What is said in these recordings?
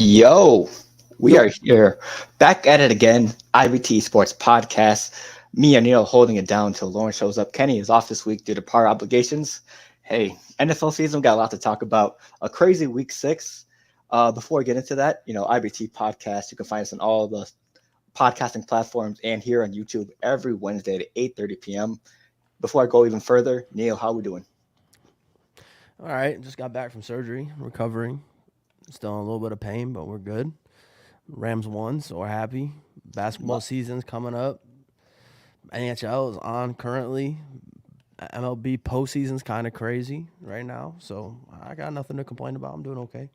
Yo, we Yo, are here back at it again. IBTE Sports Podcast. Me and Neil holding it down until Lauren shows up. Kenny is off this week due to prior obligations. Hey, NFL season, we got a lot to talk about. A crazy week 6. Before we get into that, IBT Podcast, you can find us on all the podcasting platforms and here on YouTube every Wednesday at 8:30 p.m. Before I go even further, Neil, how we doing? all right. Just got back from surgery, recovering. Still in a little bit of pain, but we're good. Rams won, so we're happy. Basketball season's coming up. NHL is on currently. MLB postseason's kind of crazy right now, so I got nothing to complain about. I'm doing okay.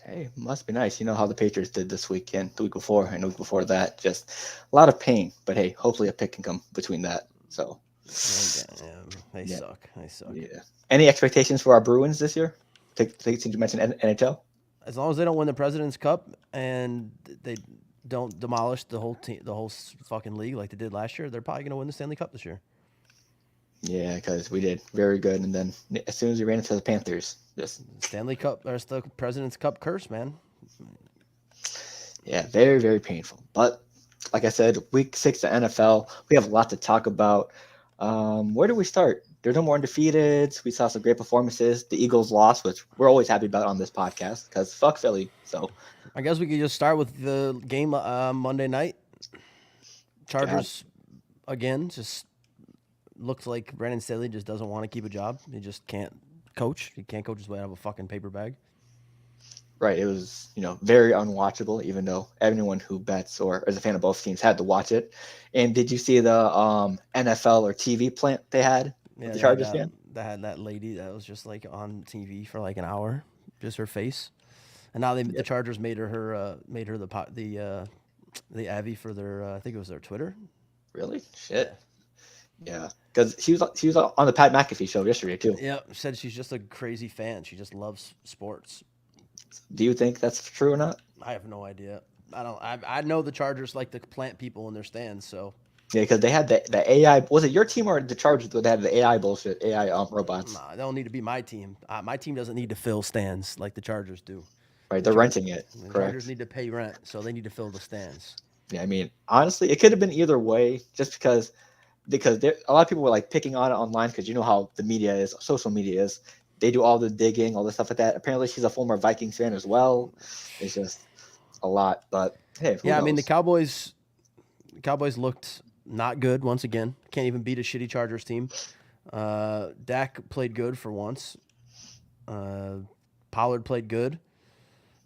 Hey, must be nice. You know how the Patriots did this weekend, the week before, and the week before that. Just a lot of pain, but hey, hopefully a pick can come between that. So, Yeah, they yeah, suck. They suck. yeah. Any expectations for our Bruins this year? Since you mentioned NHL. As long as they don't win the President's Cup and they don't demolish the whole team, the whole fucking league like they did last year, they're probably gonna win the Stanley Cup this year. Yeah, because we did very good, and then as soon as we ran into the Panthers, just Stanley Cup, there's the President's Cup curse, man. yeah, very very painful. But like I said, week 6 of NFL, we have a lot to talk about. Where do we start? There's no more undefeateds. We saw some great performances. The Eagles lost, which we're always happy about on this podcast because fuck Philly. So I guess we could just start with the game Monday night. Chargers again just looks like Brandon Staley just doesn't want to keep a job. He just can't coach. He can't coach his way out of a fucking paper bag. right, it was very unwatchable. Even though everyone who bets or is a fan of both teams had to watch it. And did you see the NFL or TV plant they had Yeah, with the they had Chargers fan? they had that lady that was just like on TV for like an hour, just her face. And now the Chargers made her the Abby for their I think it was their Twitter. Really? Shit. Yeah, because she was on the Pat McAfee show yesterday too. Yeah, said she's just a crazy fan. She just loves sports. Do you think that's true or not? I have no idea. I don't. I know the Chargers like to plant people in their stands. So Yeah, because they had the AI. Was it your team or the Chargers that had the AI bullshit, AI robots? nah, they don't need to be my team. My team doesn't need to fill stands like the Chargers do. Right, they're renting it. The Correct. Chargers need to pay rent, so they need to fill the stands. Yeah, I mean, honestly, it could have been either way, just because a lot of people were like picking on it online because you know how the media is, social media is. They do all the digging, all the stuff like that. Apparently, she's a former Vikings fan as well. It's just a lot, but hey, who Yeah, knows? I mean the Cowboys looked not good once again. Can't even beat a shitty Chargers team. Dak played good for once. Pollard played good.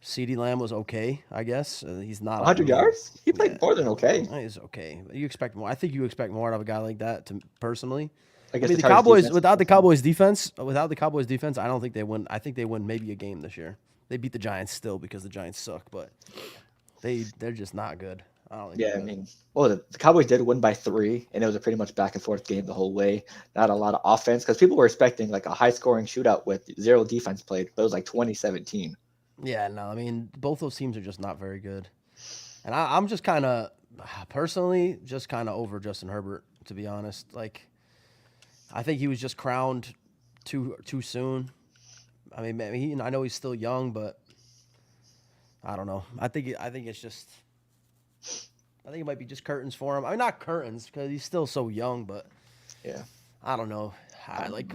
CeeDee Lamb was okay, I guess. He's not 100 yards. He played more than okay. He's okay. You expect more. I think you expect more out of a guy like that. Personally, I I guess mean the Chargers Cowboys defense- without the Cowboys defense, I don't think they win. I think they win maybe a game this year. They beat the Giants still because the Giants suck, but they're just not good. I don't think. Yeah, I mean, well, the Cowboys did win by 3, and it was a pretty much back and forth game the whole way. Not a lot of offense because people were expecting like a high scoring shootout with zero defense played, but it was like 2017. Yeah, no, I mean both those teams are just not very good, and I'm just kind of personally just kind of over Justin Herbert, to be honest. Like, I think he was just crowned too soon. I mean, I know he's still young, but I don't know. I think it's just. I think it might be just curtains for him. I mean, not curtains because he's still so young, but Yeah, I don't know.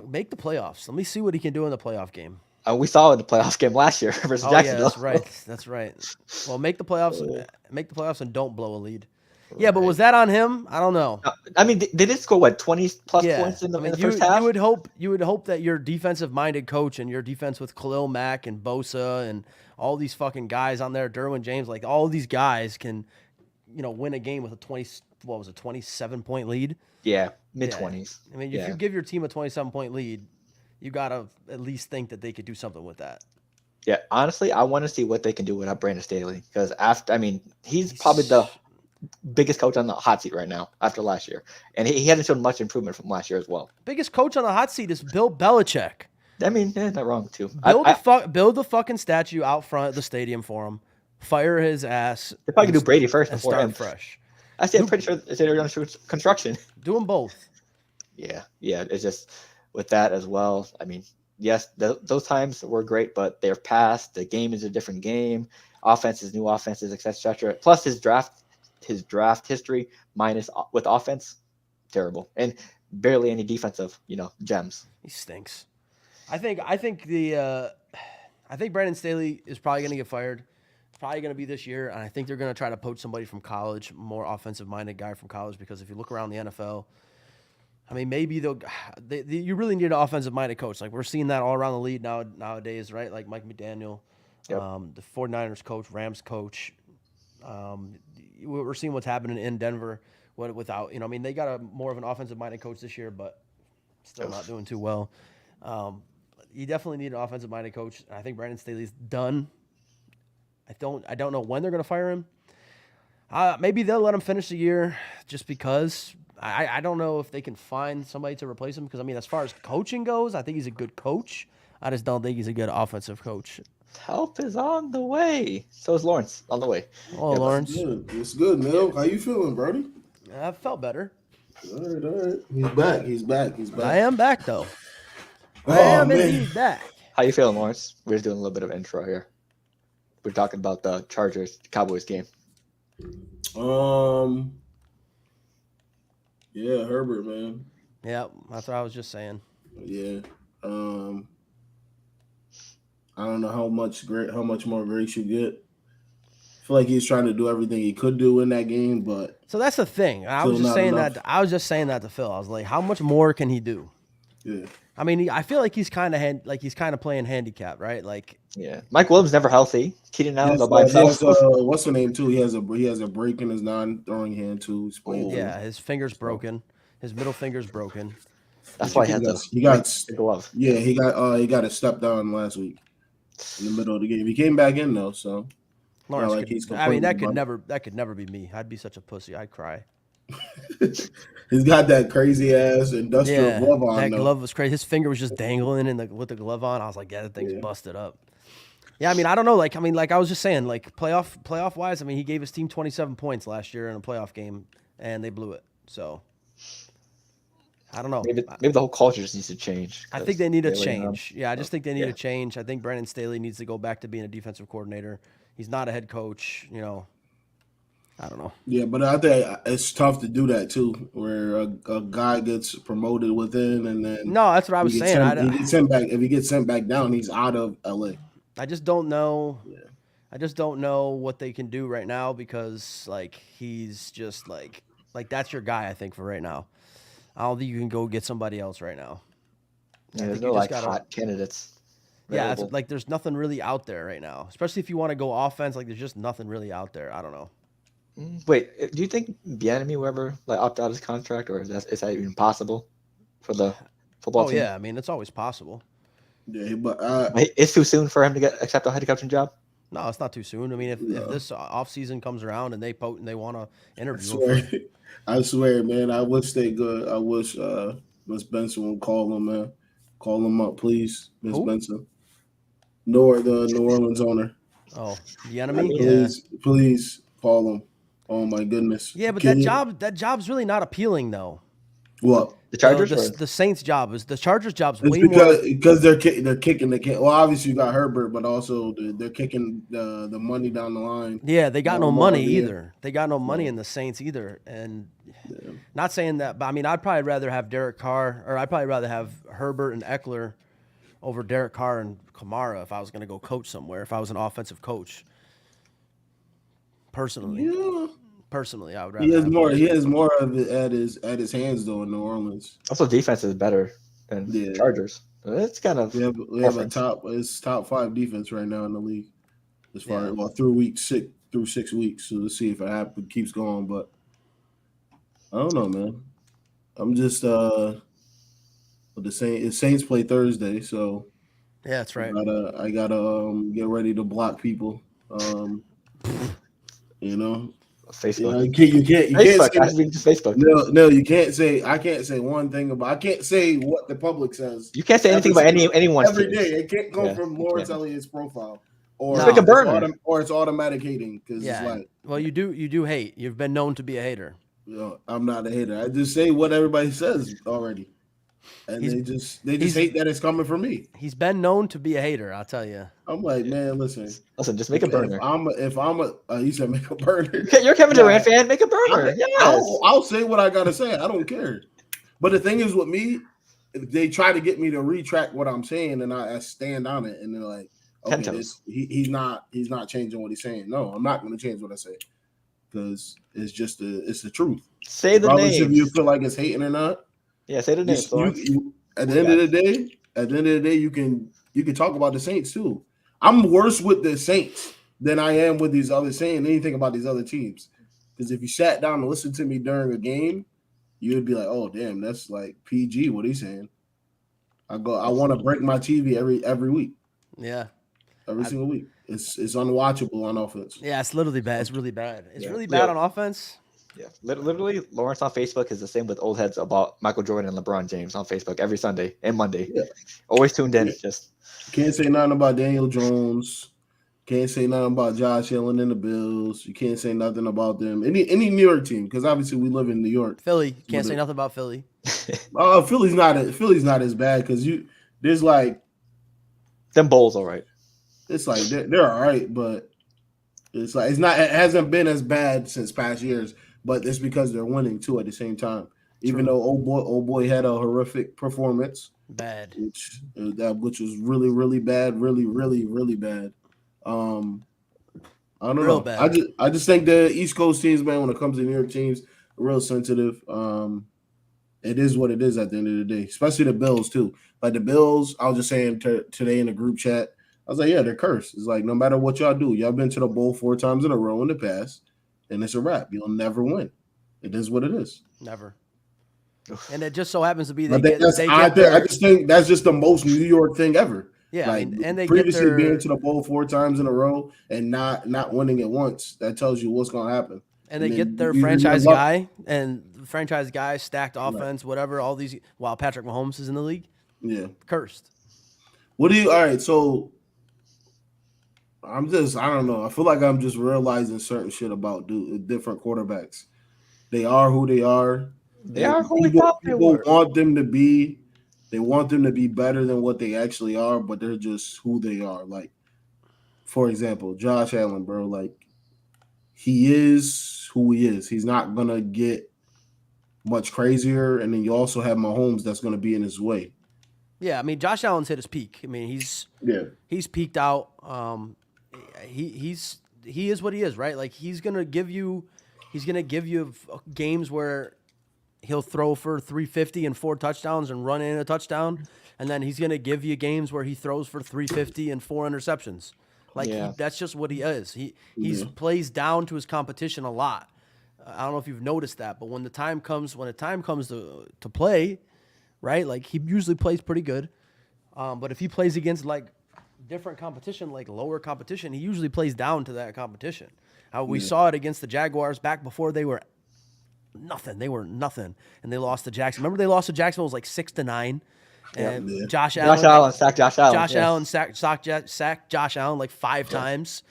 Make the playoffs. Let me see what he can do in the playoff game. we saw it in the playoff game last year versus Oh Jacksonville. yeah, that's right. That's right. Well, make the playoffs. Make the playoffs and don't blow a lead. Yeah, but was that on him? I don't know. I mean, they did score what 20 plus points in the, in the first half. You would hope that your defensive minded coach and your defense with Khalil Mack and Bosa and all these fucking guys on there, Derwin James, like all these guys can, win a game with a 27-point lead. Yeah, mid-20s. I mean, if you give your team a 27-point lead, you gotta at least think that they could do something with that. Yeah, honestly, I want to see what they can do without Brandon Staley because he's probably the biggest coach on the hot seat right now after last year, and he hasn't shown much improvement from last year as well. Biggest coach on the hot seat is Bill Belichick. I mean, not wrong too. Build the fucking statue out front of the stadium for him. Fire his ass. They probably could do Brady first and before start him. fresh. I'm pretty sure they're on construction. Do them both. Yeah, it's just with that as well. I mean, yes, those times were great, but they're past. The game is a different game. Offenses, new offenses, etc. Plus his draft history minus with offense, terrible, and barely any defensive, gems. He stinks. I think Brandon Staley is probably going to get fired. It's probably going to be this year, and I think they're going to try to poach somebody from college, more offensive-minded guy from college. Because if you look around the NFL, I mean, maybe you really need an offensive-minded coach. Like we're seeing that all around the league nowadays, right? Like Mike McDaniel, Yep. The 49ers coach, Rams coach. We're seeing what's happening in Denver. Without I mean, they got a more of an offensive-minded coach this year, but still not doing too well. You definitely need an offensive-minded coach. I think Brandon Staley's done. I don't know when they're going to fire him. Maybe they'll let him finish the year just because. I don't know if they can find somebody to replace him because, I mean, as far as coaching goes, I think he's a good coach. I just don't think he's a good offensive coach. Help is on the way. So is Lawrence on the way. Oh, yeah, Lawrence. It's good, Mel. How you feeling, Brody? I felt better. All right. He's back. I am back, though. I Oh, am man. indeed back. How you feeling, Lawrence? We're just doing a little bit of intro here. We're talking about the Chargers-Cowboys game. Yeah, Herbert, man. Yeah, that's what I was just saying. Yeah. I don't know how much more grace you get. I feel like he's trying to do everything he could do in that game, but So that's the thing. I Still was just not saying enough. that. I was just saying that to Phil. I was like, how much more can he do? yeah. I mean, I feel like he's kind of playing handicap, right? Like, Yeah. Mike Williams never healthy. Keenan Allen's all by He has, himself. what's the name too? He has a break in his non-throwing hand too. He's playing. yeah, his finger's broken. His middle finger's broken. That's why he had He got the glove. Yeah, he got a step down last week in the middle of the game. He came back in though, so Lawrence, like he's I mean, that complaining could never be me. I'd be such a pussy. I'd cry. he's got that crazy ass industrial glove on. That though. glove was crazy. His finger was just dangling with the glove on. I was like, yeah, that thing's busted up. Yeah, I mean, I don't know. Like I was just saying, like playoff wise, I mean, he gave his team 27 points last year in a playoff game, and they blew it. So I don't know. Maybe the whole culture just needs to change. I think they need a Staley, change. Yeah, I just think they need Yeah. a change. I think Brandon Staley needs to go back to being a defensive coordinator. He's not a head coach. I don't know. Yeah, but I think it's tough to do that too, where a guy gets promoted within, and then No, that's what I was he gets saying. he gets sent back. If he gets sent back down, he's out of LA. I just don't know. Yeah. I just don't know what they can do right now because like he's just like that's your guy. I think for right now, I don't think you can go get somebody else right now. Yeah, there's no hot candidates. Yeah, it's available. like there's nothing really out there right now. Especially if you want to go offense, like there's just nothing really out there. I don't know. Wait, do you think Bieniemy will ever opt out of his contract, or is that even possible for the football Oh team? yeah, I mean it's always possible. Yeah, but It's too soon for him to accept a head coaching job. No, it's not too soon. I mean, if this off season comes around and they want to I interview him, swear, I swear, man. I wish they good. I wish Miss Benson would call him, man. Call him up, please, Miss Who? Benson. The New Orleans owner. oh, the enemy. Please call him. Oh my goodness. Yeah, but Can you- that job's really not appealing though. What? The Chargers. The Saints' job is the Chargers' job's It's way more. because they're kicking the can. Well, obviously you got Herbert, but also they're kicking the money down the line. Yeah, they got no more, money yeah. either. They got no money in the Saints either. And not saying that, but I mean, I'd probably rather have Derek Carr, or I'd probably rather have Herbert and Eckler over Derek Carr and Kamara if I was going to go coach somewhere. If I was an offensive coach, personally, I would rather. He has have more. those. He has more of it at his hands though in New Orleans. Also, defense is better than Yeah. Chargers. It's kind of We have a preference. top 5 defense right now in the league as far as through 6 weeks. So let's see if it keeps going. But I don't know, man. I'm just the Saints play Thursday, so Yeah, that's right. I gotta get ready to block people. Facebook. You can't Facebook. say, I mean, just Facebook. no, you can't say. I can't say one thing about. I can't say what the public says. You can't say anything about anyone's Every teams. day. It can't come Yeah, from you Lawrence can't. Elliott's profile, or Just like a burner. or it's automatic hating because Yeah. it's like, Well, you do hate. You've been known to be a hater. I'm not a hater. I just say what everybody says already. and they just hate that it's coming from me. He's been known to be a hater, I'll tell you. I'm like, man, listen, just make a burner. If I'm a, you said make a burner. You're a Kevin Durant fan, make a burner. I'll say what I gotta say. I don't care. But the thing is with me, they try to get me to retract what I'm saying, and I stand on it, and they're like, okay, he's not changing what he's saying. No, I'm not going to change what I say because it's the truth. Say the Regardless names. if you feel like it's hating or not. Yeah, say the names. At the end of the day, you can talk about the Saints too. I'm worse with the Saints than I am with these other saying anything about these other teams. Because if you sat down and listened to me during a game, you would be like, "Oh, damn, that's like PG. What he's saying." I want to break my TV every week. Yeah, every single week. It's unwatchable on offense. Yeah, it's literally bad. It's really bad. It's really bad on offense. Yeah, literally, Lawrence on Facebook is the same with old heads about Michael Jordan and LeBron James on Facebook every Sunday and Monday. Yeah. Always tuned in. Just can't say nothing about Daniel Jones. Can't say nothing about Josh Allen and the Bills. You can't say nothing about them. Any New York team, because obviously we live in New York. Philly, can't say nothing about Philly. Philly's not as bad because there's like them Bulls, all right. It's like they're all right, but it's like it hasn't been as bad since past years. But it's because they're winning too at the same time. Even though old boy had a horrific performance, which was really, really bad, really, really, really bad. I don't know. Bad. I just think the East Coast teams, man, when it comes to New York teams, are real sensitive. It is what it is at the end of the day, especially the Bills too. Like the Bills, I was just saying today in the group chat, I was like, yeah, they're cursed. It's like no matter what y'all do, y'all been to the bowl 4 times in a row in the past. And it's a wrap. You'll never win. It is what it is. Never. And it just so happens to be I just think that's just the most New York thing ever. Yeah, like, and they previously being to the bowl 4 times in a row and not winning it once. That tells you what's going to happen. And they get their franchise guy and the franchise guy, stacked offense, whatever. All these while Patrick Mahomes is in the league. Yeah, cursed. All right, so. I don't know. I feel like I'm just realizing certain shit about different quarterbacks. They are who they are. They are who we thought they were. Want them to be. They want them to be better than what they actually are, but they're just who they are. Like, for example, Josh Allen, bro. Like, he is who he is. He's not gonna get much crazier. And then you also have Mahomes that's gonna be in his way. Yeah, I mean, Josh Allen's hit his peak. I mean, he's peaked out. He is what he is, right? Like he's gonna give you games where he'll throw for 350 and 4 touchdowns and run in a touchdown, and then he's gonna give you games where he throws for 350 and 4 interceptions. Like that's just what he is. He plays down to his competition a lot. I don't know if you've noticed that, but when the time comes to play, right? Like he usually plays pretty good, but if he plays against like different competition, like lower competition, he usually plays down to that competition. We saw it against the Jaguars back before they were nothing. They were nothing, and they lost to Jacksonville. Remember they lost to Jacksonville? It was like 6-9. And Josh Allen sacked Josh Allen. Josh Allen sacked Josh Allen like 5 times.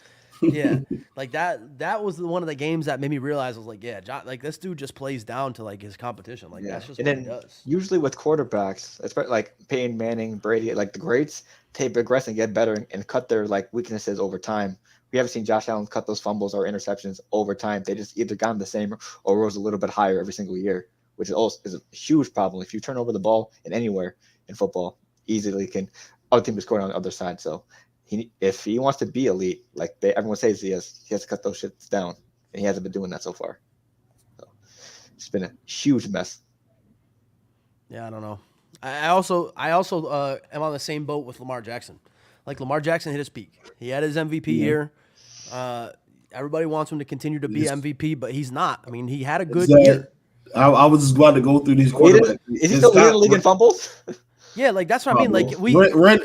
Yeah, like that was one of the games that made me realize I was like, like this dude just plays down to like his competition. Like that's just what he does. Usually with quarterbacks, especially like Peyton Manning, Brady, like the greats, they progress and get better and cut their like weaknesses over time. We haven't seen Josh Allen cut those fumbles or interceptions over time. They just either got the same or rose a little bit higher every single year, which is also a huge problem. If you turn over the ball in anywhere in football, easily can other team is scoring on the other side. So if he wants to be elite, like everyone says he has to cut those shits down, and he hasn't been doing that so far. So it's been a huge mess. Yeah, I don't know. I also am on the same boat with Lamar Jackson. Like Lamar Jackson hit his peak. He had his MVP year. Everybody wants him to continue to be MVP, but he's not. I mean, he had a good year. I was just glad to go through these quarterbacks. Is he still leading the league in fumbles? Yeah, like that's what I mean. Like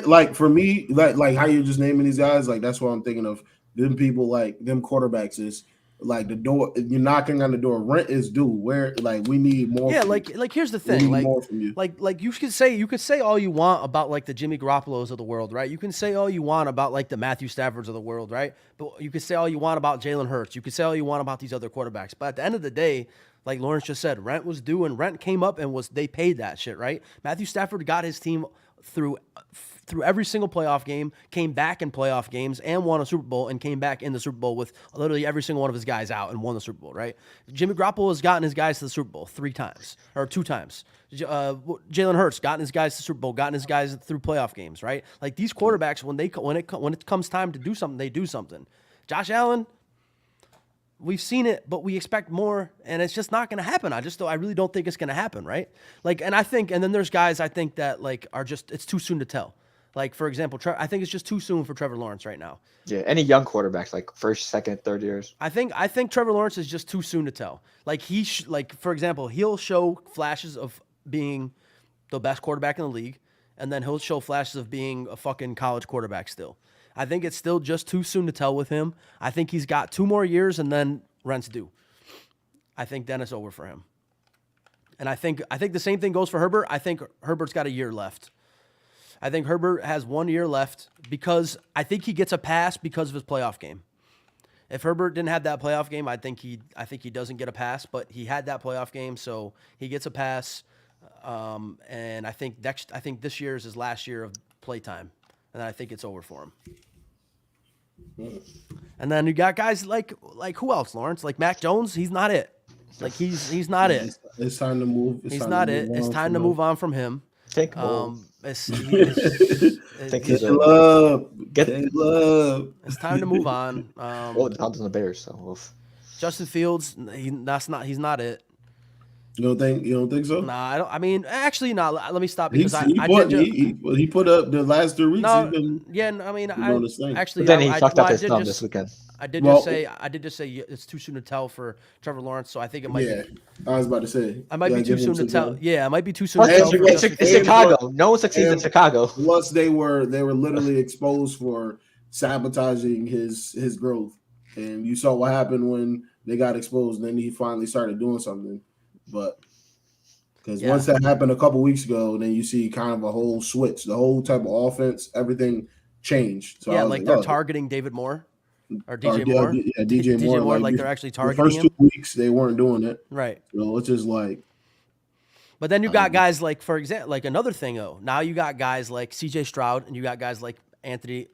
like for me, like how you're just naming these guys, like that's what I'm thinking of. Them people like them quarterbacks is like the door, you're knocking on the door. Rent is due. Where like we need more. Yeah, from like you. here's the We thing, need like more from you. like you could say all you want about like the Jimmy Garoppolos of the world, right? You can say all you want about like the Matthew Staffords of the world, right? But you could say all you want about Jalen Hurts. You could say all you want about these other quarterbacks. But at the end of the day, like Lawrence just said, rent was due and rent came up and they paid that shit, right? Matthew Stafford got his team through every single playoff game, came back in playoff games and won a Super Bowl and came back in the Super Bowl with literally every single one of his guys out and won the Super Bowl, right? Jimmy Garoppolo has gotten his guys to the Super Bowl 2 times. Jalen Hurts gotten his guys to the Super Bowl, gotten his guys through playoff games, right? Like these quarterbacks, when it comes time to do something, they do something. Josh Allen, we've seen it, but we expect more, and it's just not going to happen. I really don't think it's going to happen, right? Like, and then there's guys I think that like are just it's too soon to tell. Like for example, I think it's just too soon for Trevor Lawrence right now. Yeah, any young quarterbacks like first, second, third years. I think Trevor Lawrence is just too soon to tell. Like for example, he'll show flashes of being the best quarterback in the league, and then he'll show flashes of being a fucking college quarterback still. I think it's still just too soon to tell with him. I think he's got 2 more years and then rent's due. I think then it's over for him. And I think the same thing goes for Herbert. I think Herbert's got a year left. I think Herbert has 1 year left because I think he gets a pass because of his playoff game. If Herbert didn't have that playoff game, I think he doesn't get a pass, but he had that playoff game, so he gets a pass. And I think this year is his last year of playtime, and I think it's over for him. And then you got guys like who else, Lawrence? Like Mac Jones, he's not it. Like he's not it. It's time to move. He's not it. It's time to move on from him. Take love. It's time to move on. The Dolphins and the Bears. So Justin Fields, he's not it. You don't think so? Nah, I don't. I mean, actually, no. Let me stop because he put up the last 3 weeks. No, but then he fucked up his thumb this weekend. I did just say it's too soon to tell for Trevor Lawrence, so I think it might. Yeah, I was about to say. I might be too soon to tell. Yeah, it might be too soon to tell. It's Chicago. No one succeeds in Chicago. Plus, they were literally exposed for sabotaging his growth, and you saw what happened when they got exposed. And then he finally started doing something. But because once that happened a couple weeks ago, then you see kind of a whole switch, the whole type of offense, everything changed. So like they're targeting David Moore or DJ Moore. Yeah, DJ Moore. Like they're actually targeting the first 2 weeks they weren't doing it. Right. So it's just like. But then you got guys like, for example, like another thing though. Now you got guys like C.J. Stroud and you got guys like Anthony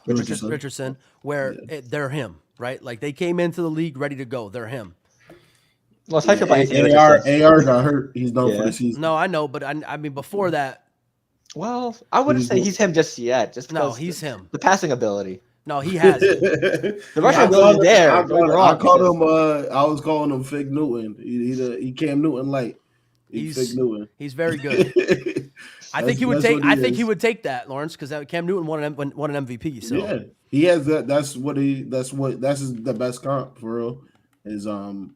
Richardson, where they're him, right? Like they came into the league ready to go. They're him. Well, it's about AR got hurt. He's done for the season. No, I know, but I mean before that. Well, I wouldn't say he's him just yet. He's him. The passing ability. No, he has it. The rushing ability is there. I was calling him Fig Newton. He Cam Newton light. He's Fig Newton. He's very good. I think he would take that, Lawrence, because Cam Newton won an MVP. So yeah, he has that. That's the best comp for real.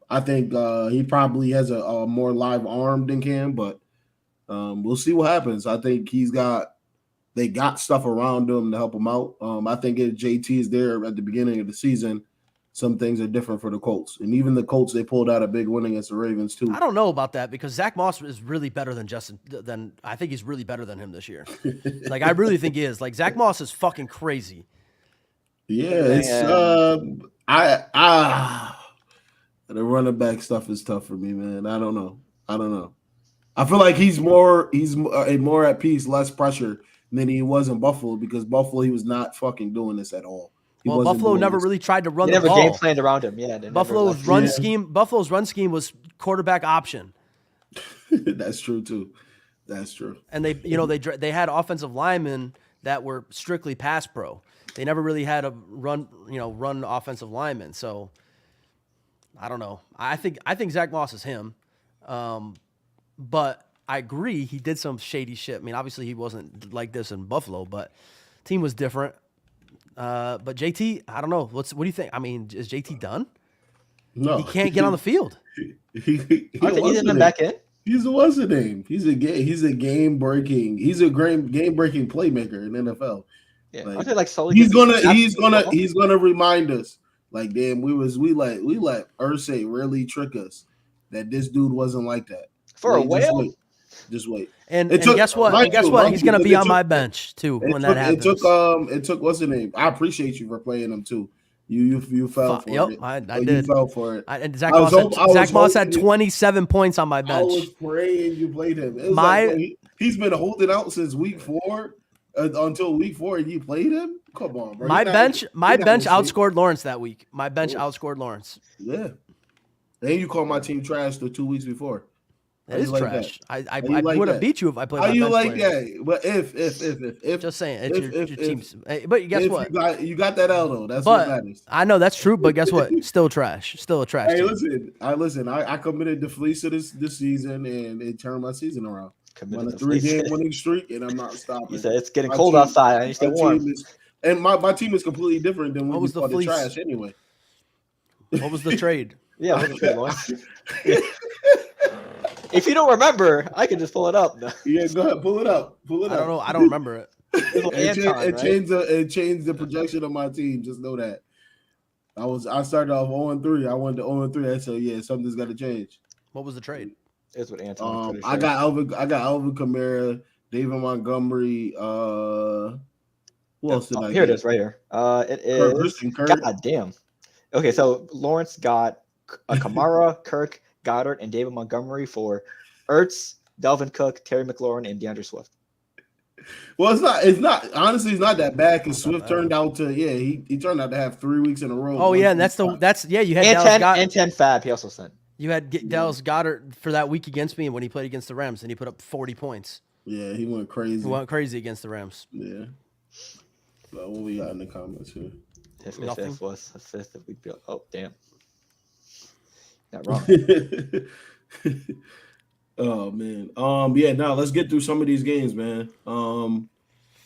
I think he probably has a more live arm than Cam, but we'll see what happens. I think they got stuff around him to help him out. I think if JT is there at the beginning of the season, some things are different for the Colts. And even the Colts, they pulled out a big win against the Ravens too. I don't know about that because Zach Moss is really better than I think he's really better than him this year. Like I really think he is. Like Zach Moss is fucking crazy. Yeah, the running back stuff is tough for me, man. I don't know. I feel like he's more at peace, less pressure than he was in Buffalo because Buffalo he was not fucking doing this at all. Buffalo never really tried to run the ball. Never game planned around him. Yeah, Buffalo's run scheme was quarterback option. That's true too. That's true. And they had offensive linemen that were strictly pass pro. They never really had a run offensive linemen. So I don't know. I think Zach Moss is him. But I agree he did some shady shit. I mean, obviously he wasn't like this in Buffalo, but team was different. But JT, I don't know. What do you think? I mean, is JT done? No. He can't get on the field. He's back in? He's what's the name? He's a game breaking playmaker in NFL. Yeah, he's gonna remind us. Like, damn, we let Irsay really trick us that this dude wasn't like that. For a whale? Just wait. And guess what? And guess what? He's gonna be on my bench too when that happens. It took what's the name? I appreciate you for playing him too. You fell for it. I did. You fell for it. And Zach Moss had 27 points on my bench. I was praying you played him. It was he's been holding out since week 4 until week 4, and you played him. Come on, bro. My bench outscored Lawrence that week. My bench outscored Lawrence. Yeah. And you called my team trash the 2 weeks before. It is trash. I would have beat you if I played. How you like that? But if just saying, it's your team's. But guess what? You got that L though. That's what matters. I know that's true. But guess what? Still trash. Still a trash. Hey, team. listen. I committed to fleece this season, and it turned my season around. I'm on a 3-game winning streak, and I'm not stopping. He said it's getting cold outside. I need to stay warm. And my team is completely different than what was the fleece? Trash anyway. What was the trade? Yeah, what was the trade, Lawrence? If you don't remember, I can just pull it up. Yeah, go ahead, pull it up. I don't know. I don't remember it. It changed the projection of my team. Just know that. I started off 0-3. I went to 0-3. I said, yeah, something's got to change. What was the trade? It's what Anton. I got Alvin Kamara, David Montgomery. Who else did I get? Here it is, right here. It is. God damn. Okay, so Lawrence got Kamara, Kirk, Goddard, and David Montgomery for Ertz, Delvin Cook, Terry McLaurin, and DeAndre Swift. Well, it's not honestly, it's not that bad because Swift turned out to he turned out to have 3 weeks in a row. Oh yeah, and you had and Dallas Goddard and 10 fab. He also sent. You had Dallas Goddard for that week against me when he played against the Rams, and he put up 40 points. Yeah, he went crazy. He went crazy against the Rams. Yeah. But what we got in the comments here? If fifth was a fifth, if we'd be damn. Not wrong. Oh man. Yeah, now let's get through some of these games, man.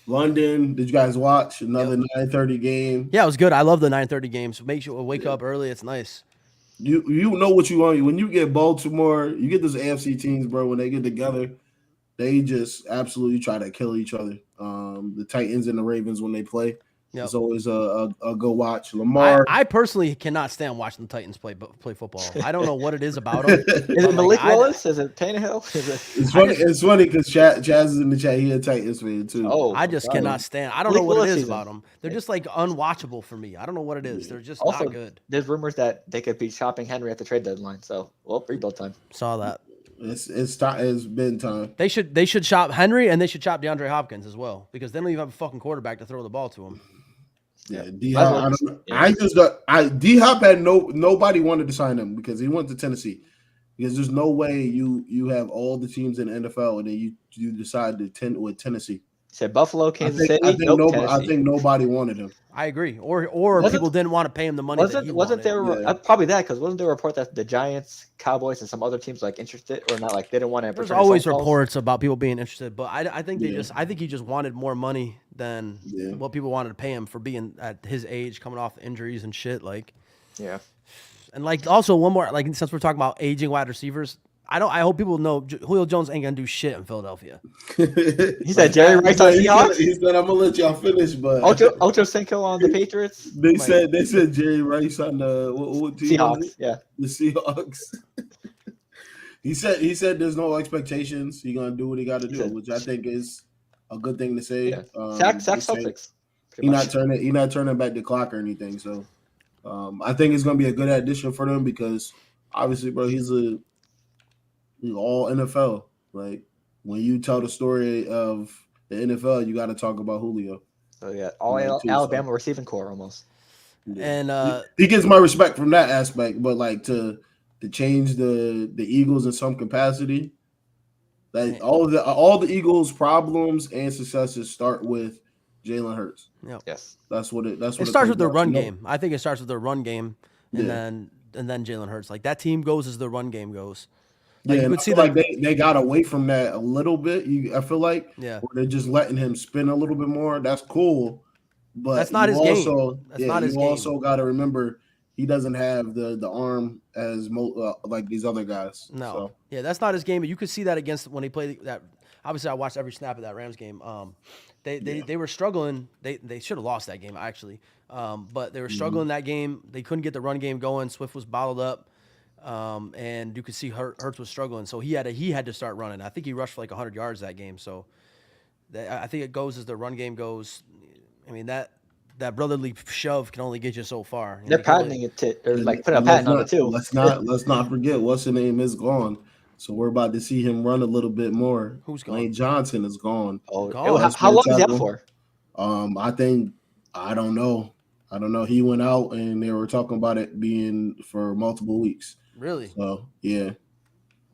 London, did you guys watch another 9:30 game? Yeah, it was good. I love the 9:30 games. Make sure wake up early. It's nice. You know what you want. When you get Baltimore, you get those AFC teams, bro, when they get together, they just absolutely try to kill each other. The Titans and the Ravens when they play. Yep. It's always a good watch. Lamar. I personally cannot stand watching the Titans play football. I don't know what it is about them. Is it Malik Willis? Is it Tannehill? It's funny because Chaz is in the chat. He a Titans fan too. Oh, I just cannot stand. I don't know what it is about them. They're just like unwatchable for me. I don't know what it is. They're just also not good. There's rumors that they could be shopping Henry at the trade deadline. So, rebuild time. Saw that. It's been time. They should shop Henry and they should shop DeAndre Hopkins as well because they don't even have a fucking quarterback to throw the ball to him. Yeah, D-Hop. D-Hop had nobody wanted to sign him because he went to Tennessee. Because there's no way you have all the teams in the NFL and then you decide to with Tennessee. Said Buffalo, Kansas City. I think nobody wanted him. I agree. Or people didn't want to pay him the money. Wasn't there probably that because wasn't there a report that the Giants, Cowboys, and some other teams like interested or not like they didn't want to? There's always reports about people being interested, but I think I think he just wanted more money than what people wanted to pay him for being at his age, coming off injuries and shit. Like, yeah. And like also one more like since we're talking about aging wide receivers. I hope people know Julio Jones ain't gonna do shit in Philadelphia. He said Jerry Rice on Seahawks. He said I'm gonna let y'all finish, but Ocho Cinco on the Patriots. They said Jerry Rice on the what team Seahawks. Yeah, the Seahawks. He said there's no expectations. He's gonna do what he got to do, which I think is a good thing to say. Yeah. Sack Celtics. He's not turning back the clock or anything. So I think it's gonna be a good addition for them because obviously, bro, he's all NFL. Like when you tell the story of the NFL, you got to talk about Julio. So yeah, all Alabama receiving core almost. Yeah. And he gets my respect from that aspect, but like to change the Eagles in some capacity, like all the Eagles' problems and successes start with Jalen Hurts. Yeah, yes, that's what it starts with their run game. I think it starts with their run game, and then Jalen Hurts. Like that team goes as their run game goes. Like you would see like they got away from that a little bit. I feel like where they're just letting him spin a little bit more. That's cool, but that's not his game. That's not his game. You also got to remember he doesn't have the arm as like these other guys. No, that's not his game. But you could see that against when he played that. Obviously, I watched every snap of that Rams game. They were struggling. They should have lost that game actually, but they were struggling that game. They couldn't get the run game going. Swift was bottled up, and you could see Hurts was struggling. So he had to start running. I think he rushed for like 100 yards that game. So I think it goes as the run game goes. I mean that brotherly shove can only get you so far. They're patenting it put a patent on it too. Let's not forget what's the name is gone. So we're about to see him run a little bit more. Who's gone? Lane Johnson is gone. Oh, how long is he out for? I don't know. He went out and they were talking about it being for multiple weeks. Really? So yeah.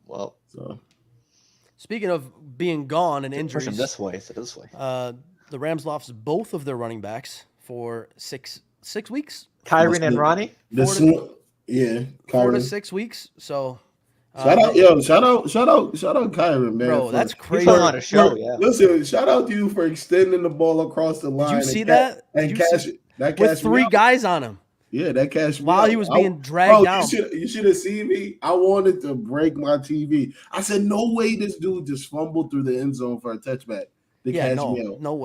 Well, speaking of being gone and injuries, push him this way. The Rams lost both of their running backs for six weeks. Kyren and Ronnie. 4 to 6 weeks. So. Shout out Kyren, man. Bro, that's crazy. He's on a show, yeah. Listen, shout out to you for extending the ball across the line. Did you see that? With 3 guys on him. Yeah, that cashed me while out. he was being dragged down. You should have seen me. I wanted to break my TV. I said, no way this dude just fumbled through the end zone for a touchback. No way. No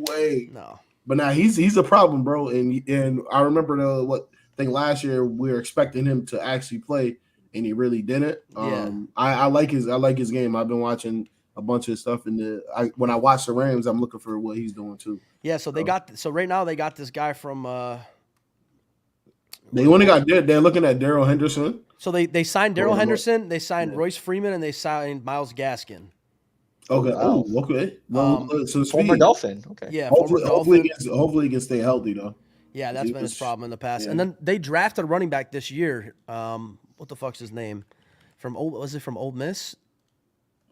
way. No. But now he's a problem, bro. And I remember last year we were expecting him to actually play. And he really didn't. I like his game. I've been watching a bunch of stuff when I watch the Rams, I'm looking for what he's doing too. Yeah, so right now they got this guy from they're looking at Darrell Henderson. So they signed Darrell Henderson, they signed Royce Freeman, and they signed Myles Gaskin. Okay. Okay. So former Dolphin. Okay. Yeah. Hopefully he can stay healthy though. Yeah, that's been his problem in the past. Yeah. And then they drafted a running back this year. What the fuck's his name? Was it from Ole Miss?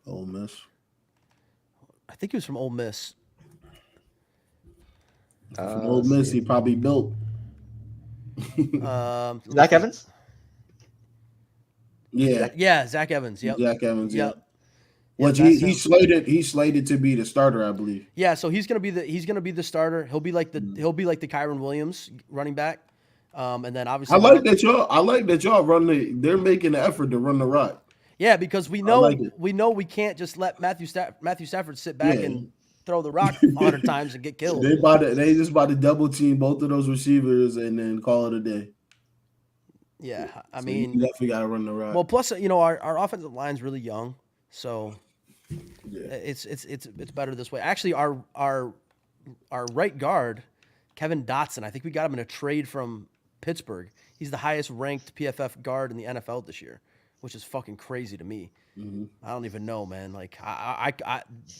Ole Miss. I think he was from Ole Miss. From Ole Miss, he probably built. Zach Evans? Yeah. Zach Evans. Yep. Zach Evans. Yep. Which he's slated to be the starter, I believe. Yeah, so he's gonna be the starter. He'll be like the Kyren Williams running back. And then obviously I like that y'all they're making the effort to run the rock. Yeah, because we know we can't just let Matthew Stafford sit back and throw the rock 100 times and get killed. They just about to double team both of those receivers and then call it a day. Yeah, I mean, you definitely got to run the rock. Well, plus our offensive line's really young, so it's better this way. Actually, our right guard, Kevin Dotson, I think we got him in a trade from Pittsburgh. He's the highest ranked PFF guard in the NFL this year, which is fucking crazy to me. Mm-hmm. I don't even know, man. Like I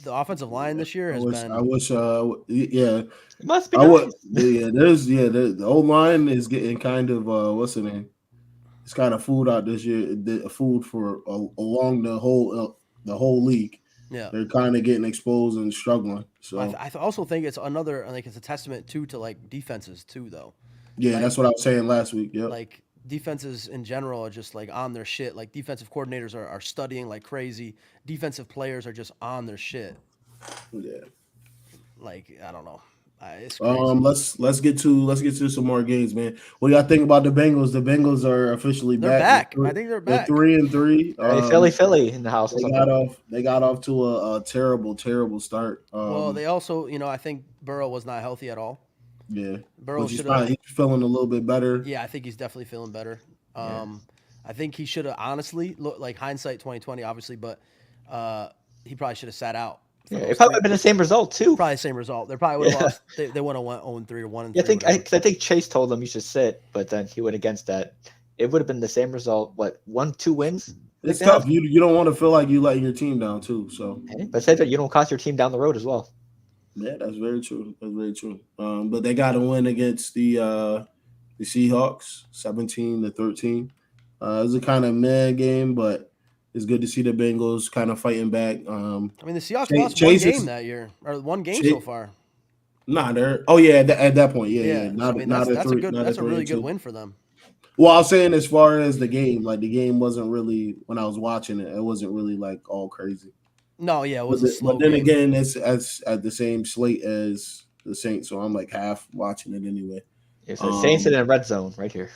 the offensive line this year has been. I wish. It must be. Nice. The old line is getting kind of what's the name? It's kind of food out this year. Food for along the whole league. Yeah, they're kind of getting exposed and struggling. So I also think it's it's a testament to like defenses too, though. Yeah, that's what I was saying last week. Yeah, like defenses in general are just like on their shit. Like defensive coordinators are studying like crazy. Defensive players are just on their shit. Yeah, like I don't know. It's crazy. Let's get to some more games, man. What do y'all think about the Bengals? The Bengals are officially back. I think they're back. They're 3-3. Hey, Philly in the house. They got off to a terrible start. Well, they also, I think Burrow was not healthy at all. Yeah, Burrow he's feeling a little bit better. Yeah, I think he's definitely feeling better. I think he should have honestly looked like hindsight 2020, obviously, but he probably should have sat out. Yeah, it probably would have been the same result too. Probably the same result. They probably would have lost. They would have went 0-3 or 1-3. Yeah, I think Chase told them you should sit, but then he went against that. It would have been the same result. What 1-2 wins? It's tough. You don't want to feel like you letting your team down too. So, but say that you don't cost your team down the road as well. Yeah, that's very true. But they got to win against the Seahawks, 17-13. It was a kind of mad game, but it's good to see the Bengals kind of fighting back. The Seahawks lost one game that year, or one game so far. Nah, they're. Oh yeah, at that point, yeah. That's a really good win for them. Well, I was saying as far as the game, like the game wasn't really when I was watching it, it wasn't really like all crazy. No, yeah, it was a slow. But then game. Again, it's at the same slate as the Saints, so I'm like half watching it anyway. Yeah, so Saints in the red zone right here.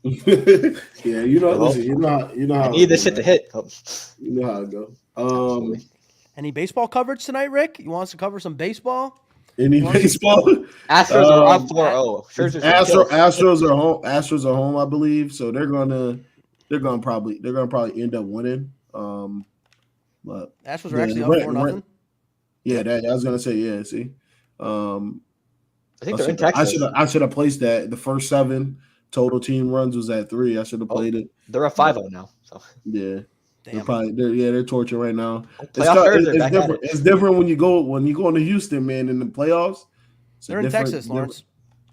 Yeah, listen, you know how you need this shit to hit. You know how it goes. Any baseball coverage tonight, Rick? You want us to cover some baseball? Any baseball? Astros are up 4-0. Astros are home. Astros are home, I believe. So they're gonna probably end up winning. But Astros are actually up 4-0. Yeah, I was gonna say, yeah. See, I think they're in Texas. I should have placed that. The first 7 total team runs was at 3. I should have played it. They're up 5-0 now. So yeah. Damn. They're tortured right now. It's different when you go into Houston, man, in the playoffs. They're in Texas, Lawrence.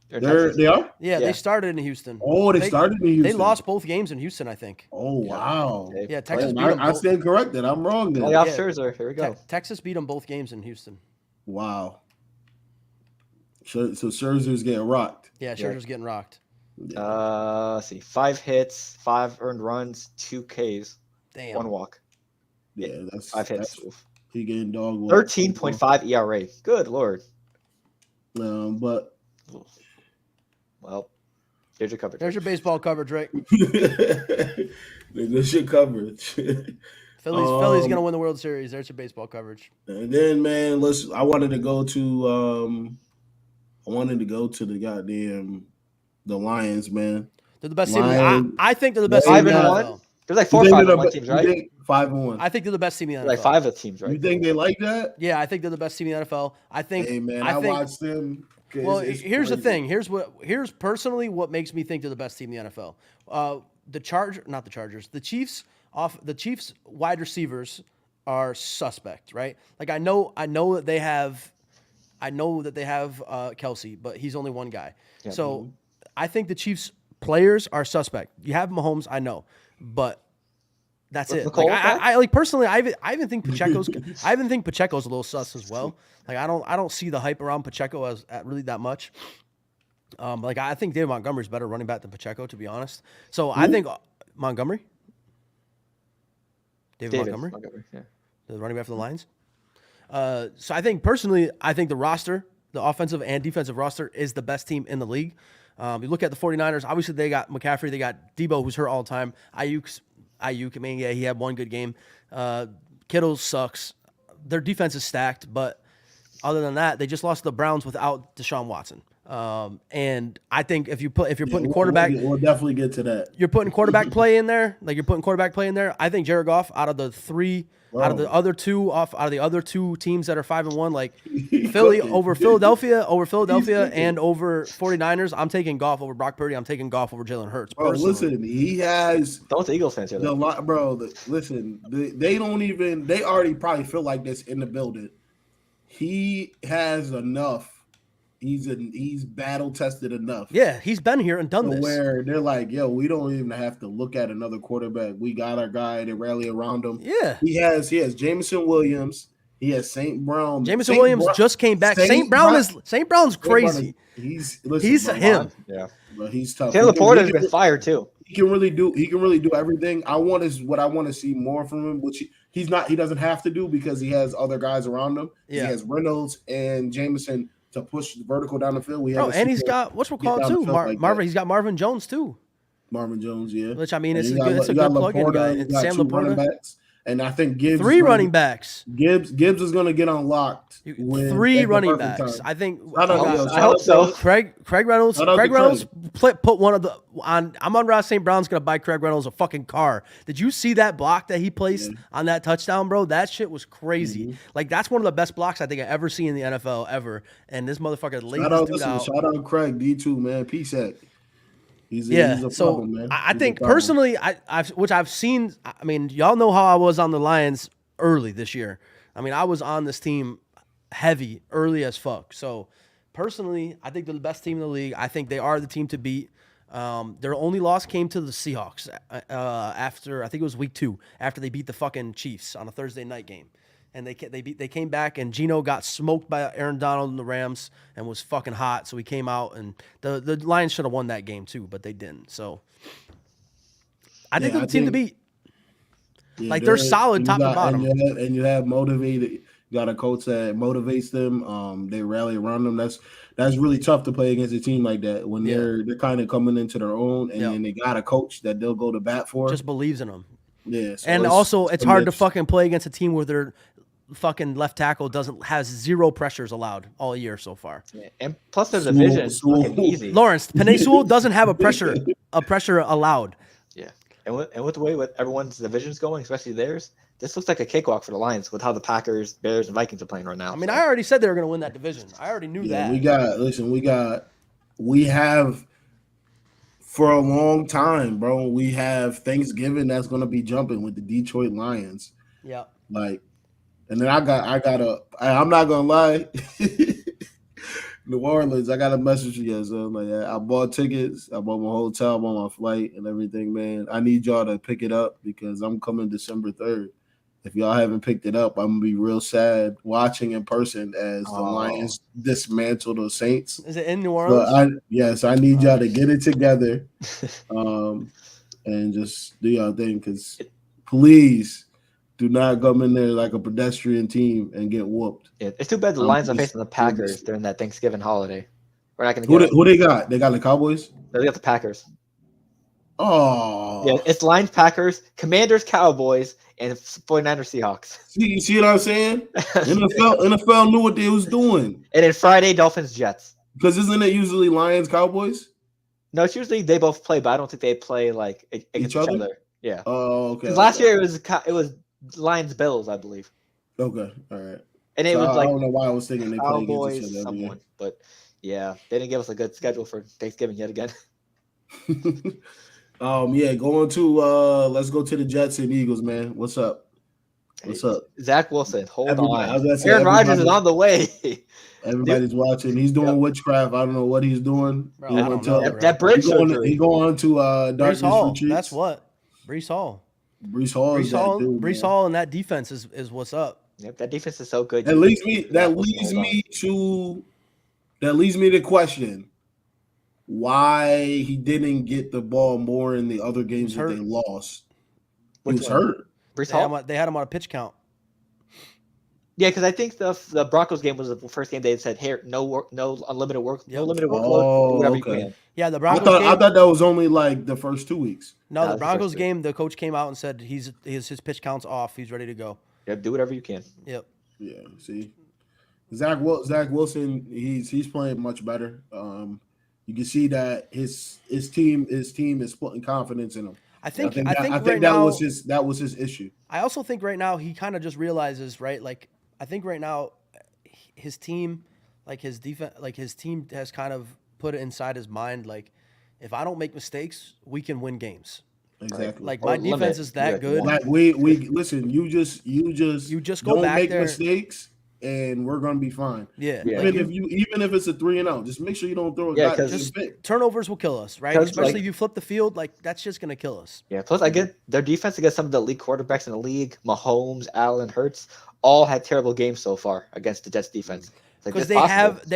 They are? Yeah, they started in Houston. Oh, they started in Houston. They lost both games in Houston, I think. Oh, wow. Yeah, Texas beat them. I stand corrected. I'm wrong then. Playoff Scherzer. Here we go. Texas beat them both games in Houston. Wow. So Scherzer's getting rocked. Yeah, Scherzer's getting rocked. Let's see. 5 hits, 5 earned runs, 2 Ks. Damn. 1 walk. Yeah, that's 5 hits. He getting dog walk. 13.5 ERA. Good Lord. But well, there's your coverage. There's your baseball coverage, Rick. There's your coverage. Philly's gonna win the World Series. There's your baseball coverage. And then, man, I wanted to go to the goddamn the Lions, man. They're the best team. I think they're the best team in the NFL. There's like 4 or 5 teams, right? 5-1. I think they're the best team in the NFL. Like 5 of the teams, right? You think they like that? Yeah, I think they're the best team in the NFL. I think. Hey, man, I watched them. Well, here's the thing. Here's personally what makes me think they're the best team in the NFL. The Chiefs the Chiefs wide receivers are suspect, right? Like I know that they have Kelsey, but he's only one guy. Yeah. So I think the Chiefs players are suspect. You have Mahomes, I know, but that's it. Like, I personally, I even think Pacheco's a little sus as well. Like I don't see the hype around Pacheco as really that much. Like I think David Montgomery's better running back than Pacheco, to be honest. So I think Montgomery. David Montgomery, yeah. The running back for the Lions. So I think personally, the roster, the offensive and defensive roster, is the best team in the league. You look at the 49ers, obviously they got McCaffrey, they got Debo, who's hurt all the time. Ayuk, I mean, yeah, he had one good game. Kittle sucks. Their defense is stacked, but other than that, they just lost the Browns without Deshaun Watson. And I think if you're putting quarterback, we'll definitely get to that. You're putting quarterback play in there. I think Jared Goff out of the other two teams that are 5-1, like Philly over Philadelphia, and over 49ers. I'm taking Goff over Brock Purdy. I'm taking Goff over Jalen Hurts. Bro, listen, he has. Don't the Eagles fans hear that? Listen, they already probably feel like this in the building. He has enough. He's battle tested enough. Yeah, he's been here and done this. Where they're like, yo, we don't even have to look at another quarterback. We got our guy. They rally around him. Yeah, he has Jameson Williams. He has St. Brown. Just came back. St. Brown's crazy. He's him. Yeah, but he's tough. Taylor Porter's been fired too. He can really do everything. What I want to see more from him, which he doesn't have to do because he has other guys around him. Yeah. He has Reynolds and Jameson to push the vertical down the field. And he's got too. Marvin. He's got Marvin Jones too. Marvin Jones, yeah. Which I mean, it's a good plug-in guy. It's Sam Laporta. And I think Gibbs. 3 running backs. Gibbs is going to get unlocked. 3 running backs. Time. I think. I hope so. Craig Reynolds. Put one of the on. Amon-Ra St. Brown's going to buy Craig Reynolds a fucking car. Did you see that block that he placed on that touchdown, bro? That shit was crazy. Mm-hmm. Like that's one of the best blocks I think I've ever seen in the NFL ever. And this motherfucker laid this dude out. Shout out Craig D2, man. Peace out. He's a so problem, man. I think personally, I've seen. I mean, y'all know how I was on the Lions early this year. I mean, I was on this team heavy early as fuck. So personally, I think they're the best team in the league. I think they are the team to beat. Their only loss came to the Seahawks after I think it was week 2 after they beat the fucking Chiefs on a Thursday night game. And they came back, and Geno got smoked by Aaron Donald and the Rams and was fucking hot. So he came out, and the Lions should have won that game too, but they didn't. So I think they're the team to beat. Yeah, like they're solid top to bottom. And you have motivated. You got a coach that motivates them. They rally around them. That's really tough to play against a team like that when they're kind of coming into their own, and then they got a coach that they'll go to bat for. Just believes in them. Yeah, so and also it's hard to fucking play against a team where they're fucking left tackle has 0 pressures allowed all year so far. Yeah. And plus their division is fucking easy. Lawrence, Penei Sewell doesn't have a pressure allowed. Yeah. And with the way everyone's division's going, especially theirs, this looks like a cakewalk for the Lions with how the Packers, Bears, and Vikings are playing right now. I mean, I already said they were going to win that division. I already knew that. We have for a long time, bro. We have Thanksgiving that's going to be jumping with the Detroit Lions. Yeah. Like, and then I'm not going to lie. New Orleans, I got a message for you. So like, I bought tickets, I bought my hotel, I bought my flight and everything, man. I need y'all to pick it up because I'm coming December 3rd. If y'all haven't picked it up, I'm gonna be real sad watching in person as the Lions dismantle the Saints. Is it in New Orleans? I need y'all to get it together, and just do y'all thing. Because please do not come in there like a pedestrian team and get whooped. Yeah, it's too bad the Lions are facing the Packers during that Thanksgiving holiday. We're not gonna get who they got? They got the Cowboys. They got the Packers. Oh, yeah, it's Lions, Packers, Commanders, Cowboys, and 49ers, Seahawks. You see what I'm saying? NFL knew what they was doing. And then Friday, Dolphins, Jets. Because isn't it usually Lions, Cowboys? No, it's usually they both play, but I don't think they play like against each other. Yeah. Oh, okay. Last year it was Lions, Bills, I believe. Okay, all right. And it was I don't know why I was thinking they play Cowboys, against each other. someone, but yeah, they didn't give us a good schedule for Thanksgiving yet again. Going to let's go to the Jets and Eagles, man. What's up? What's up? Zach Wilson, hold on. Aaron Rodgers is on the way. Everybody's watching. He's doing witchcraft. I don't know what he's doing. Bro, that bridge surgery. He going to darkness retreats. That's what. Breece Hall. Breece Hall and that defense is what's up. Yep, that defense is so good. That leads me to question why he didn't get the ball more in the other games that they lost. He was hurt. They had him on a pitch count. Yeah, because I think the Broncos game was the first game they said, "Here, no unlimited work, no limited workload, Oh, whatever okay. you can." Yeah, the Broncos I game. thought that was only like the first 2 weeks. No, the Broncos game, the coach came out and said his pitch count's off. He's ready to go. Yeah, do whatever you can. Yep. Yeah. See, Zach Wilson, he's playing much better. You can see that his team is putting confidence in him. I think that was his issue. I also think right now he kind of just realizes, right? Like I think right now his team, like his defense, like his team has kind of put it inside his mind, like if I don't make mistakes, we can win games. Exactly. Like my defense is that good. Like we listen. You just go don't back make there. mistakes, and we're gonna be fine. Yeah. Even if it's a 3-0, just make sure you don't throw a guy. Just turnovers will kill us, right? Especially if you flip the field, like that's just gonna kill us. Yeah. Plus, I get their defense against some of the elite quarterbacks in the league. Mahomes, Allen, Hurts, all had terrible games so far against the Jets defense. Because they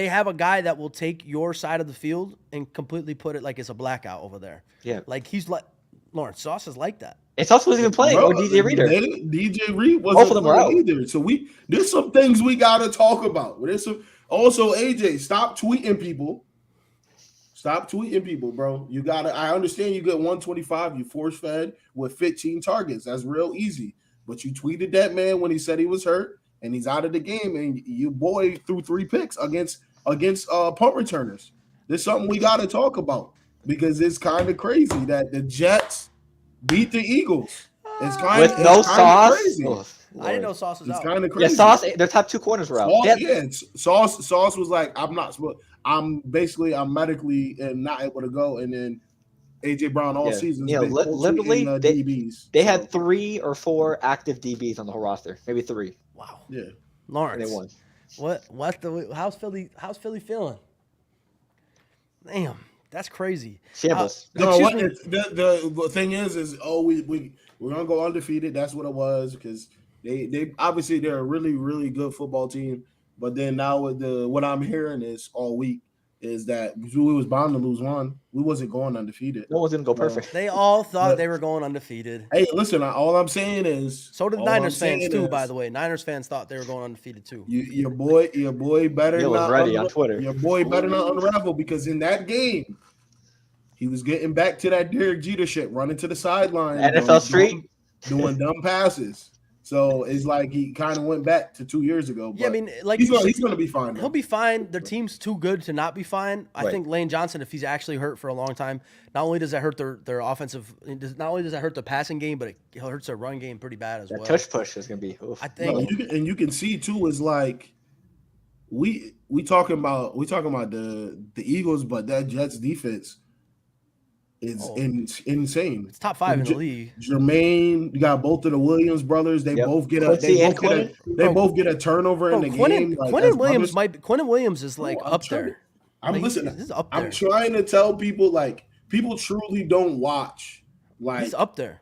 have a guy that will take your side of the field and completely put it like it's a blackout over there. Yeah. Like he's like Lawrence Sauce is like that. And Sauce wasn't even playing. Or DJ Reader. DJ Reed wasn't playing either. So there's some things we gotta talk about. Also AJ, stop tweeting people. Stop tweeting people, bro. I understand you get 125, you force fed with 15 targets. That's real easy. But you tweeted that man when he said he was hurt and he's out of the game, and your boy threw 3 picks against punt returners. There's something we gotta talk about. Because it's kind of crazy that the Jets beat the Eagles. It's kind of no Sauce. Crazy. I didn't know Sauce was out. It's kind of crazy. Yeah, Sauce. Their top 2 corners were out. Sauce was like, I'm medically and not able to go, and then AJ Brown all season. Yeah, literally, DBs. They had 3 or 4 active DBs on the whole roster, maybe 3. Wow. Yeah, Lawrence. And they won. How's Philly feeling? Damn. That's crazy. Shambles. The thing is we're gonna go undefeated. That's what it was, because they obviously they're a really, really good football team. But then now with what I'm hearing is all week is that we was bound to lose one. We wasn't going undefeated. No one's gonna go perfect. They all thought they were going undefeated. Hey, listen, all I'm saying is so did Niners fans too, by the way. Niners fans thought they were going undefeated too. Your boy better not ready on Twitter. Your boy better not unravel, because in that game he was getting back to that Derek Jeter shit, running to the sideline. NFL Street. Doing dumb passes. So it's like he kind of went back to 2 years ago. Yeah, I but mean, like he's going to be fine. He'll be fine. Their team's too good to not be fine. I Right. think Lane Johnson, if he's actually hurt for a long time, not only does that hurt their offensive, not only does that hurt the passing game, but it hurts their run game pretty bad as That well. tush push is gonna be. Oof. I think. You can see too is like we talking about the Eagles, but that Jets defense is insane. It's top 5 in the league. Jermaine, you got both of the Williams brothers. They both get both get a turnover in the game. Like, Quentin Williams is like up there. He's up there. I'm trying to tell people like people truly don't watch like he's up there.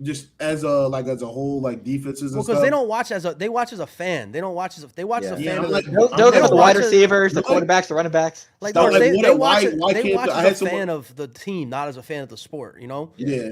Just as a whole like defenses and because stuff. they don't watch they watch as a fan. They don't watch as a fan. Like, they'll look at the wide receivers, the quarterbacks, the running backs. Like they watch as a fan of the team, not as a fan of the sport. You know? Yeah.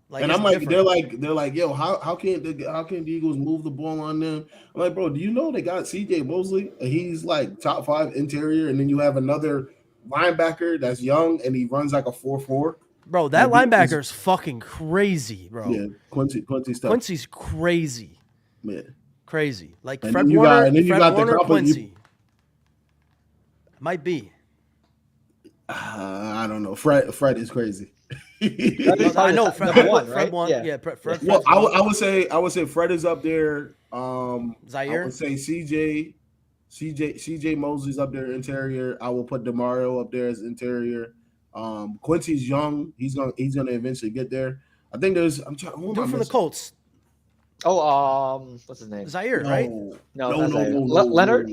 Like, and I'm like, different. they're like, yo, how can the Eagles move the ball on them? I'm like, bro, do you know they got C.J. Mosley? And he's like top 5 interior, and then you have another linebacker that's young and he runs like a 4.4. Bro, that linebacker is fucking crazy, bro. Yeah, Quincy stuff. Quincy's crazy. Yeah. Crazy. Like and Fred Warner, Quincy. Might be. I don't know. Fred is crazy. I know Fred won, right? Won. Yeah, Fred. Well, I would say Fred is up there. Zaire. I would say CJ Mosley's up there interior. I will put DeMario up there as interior. Quincy's young. He's gonna eventually get there. I think there's. I'm trying. Dude from the Colts. Oh, what's his name? Zaire, right? No, Leonard.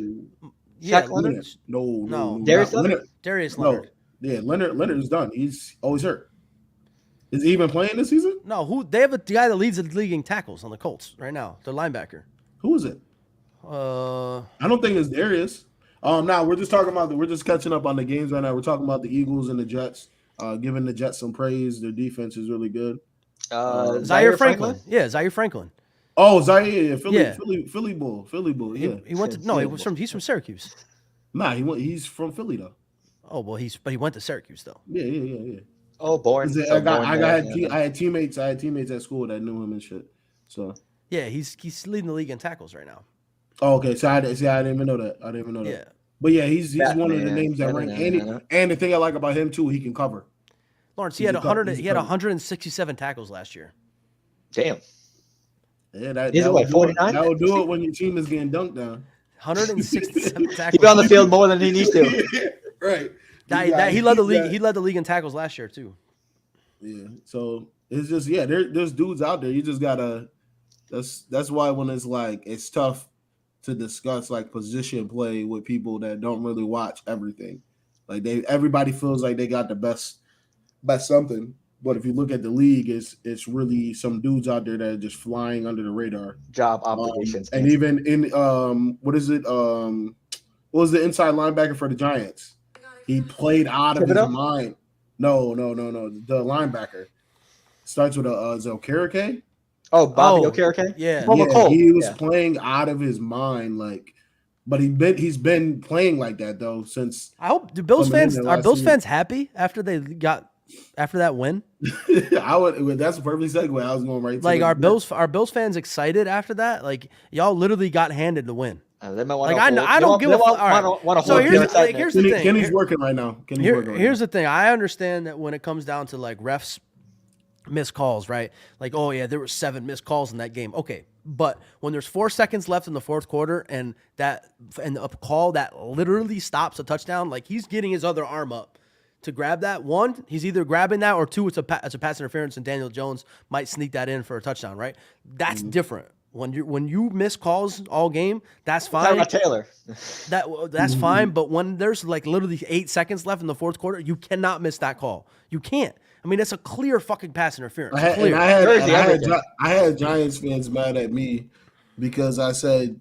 Yeah, Leonard. No. Darius Leonard. Darius Leonard. No. Yeah, Leonard is done. He's always hurt. Is he even playing this season? No. They have a guy that leads the league in tackles on the Colts right now. Their linebacker. Who is it? I don't think it's Darius. Now we're just catching up on the games right now. We're talking about the Eagles and the Jets. Giving the Jets some praise. Their defense is really good. Zaire Franklin. Yeah, Zaire Franklin. Oh, Zaire, Philly Bull. Yeah. He went to he's from Syracuse. Nah, he's from Philly though. Oh well, he went to Syracuse though. Yeah. Oh, boring. I had teammates at school that knew him and shit. So yeah, he's leading the league in tackles right now. Oh, okay. So I didn't even know that. Yeah. But yeah, he's one of the names that rank. And the thing I like about him too, he can cover. Lawrence, he had 167 tackles last year. Damn. Yeah, that will do it when your team is getting dunked down. 167 tackles. He'll be on the field more than he needs to. Right. He led the league. He led the league in tackles last year too. Yeah. So it's just there's dudes out there. You just gotta. That's why when it's like it's tough to discuss like position play with people that don't really watch everything. Like everybody feels like they got the best something, but if you look at the league, it's really some dudes out there that are just flying under the radar. Job obligations. And even in what was the inside linebacker for the Giants? He played out of his mind. No. The linebacker starts with a Zokereke. Oh, Bobby Okereke? Yeah. He was playing out of his mind, like, but he's been playing like that though since. I hope Bills fans happy after that win? That's a perfect segue. I was going right. Like are Bills fans excited after that? Like y'all literally got handed the win. They might like I don't give a fuck. So here's the thing. Kenny's working right now. Here's the thing. I understand that when it comes down to like refs missed calls, right? Like, oh yeah, there were 7 missed calls in that game. Okay, but when there's 4 seconds left in the fourth quarter and a call that literally stops a touchdown, like he's getting his other arm up to grab that. 1, he's either grabbing that, or 2, it's a pass interference, and Daniel Jones might sneak that in for a touchdown, right? That's different. When you miss calls all game, that's fine. Taylor. That's fine, but when there's like literally 8 seconds left in the fourth quarter, you cannot miss that call. You can't. I mean, it's a clear fucking pass interference. I had Giants fans mad at me because I said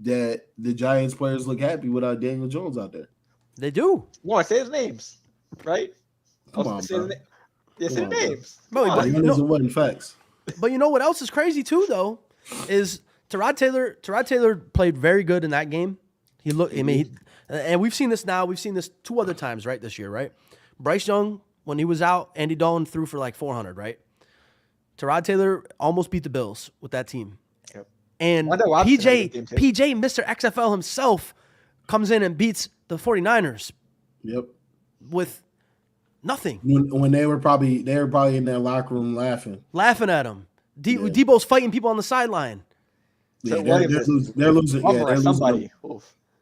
that the Giants players look happy without Daniel Jones out there. They do. Well, say his names, right? Come on, say the names. Facts. But you know what else is crazy too, though, is Tyrod Taylor played very good in that game. And we've seen this now. We've seen this 2 other times, right, this year, right? Bryce Young, when he was out, Andy Dalton threw for like 400, right? Tyrod Taylor almost beat the Bills with that team. Yep. And Wonder Watson had a good game, too. PJ, Mr. XFL himself, comes in and beats the 49ers. Yep. With nothing. When they were probably in their locker room laughing at him. Debo's fighting people on the sideline. Yeah, they're losing. Yeah, they're somebody.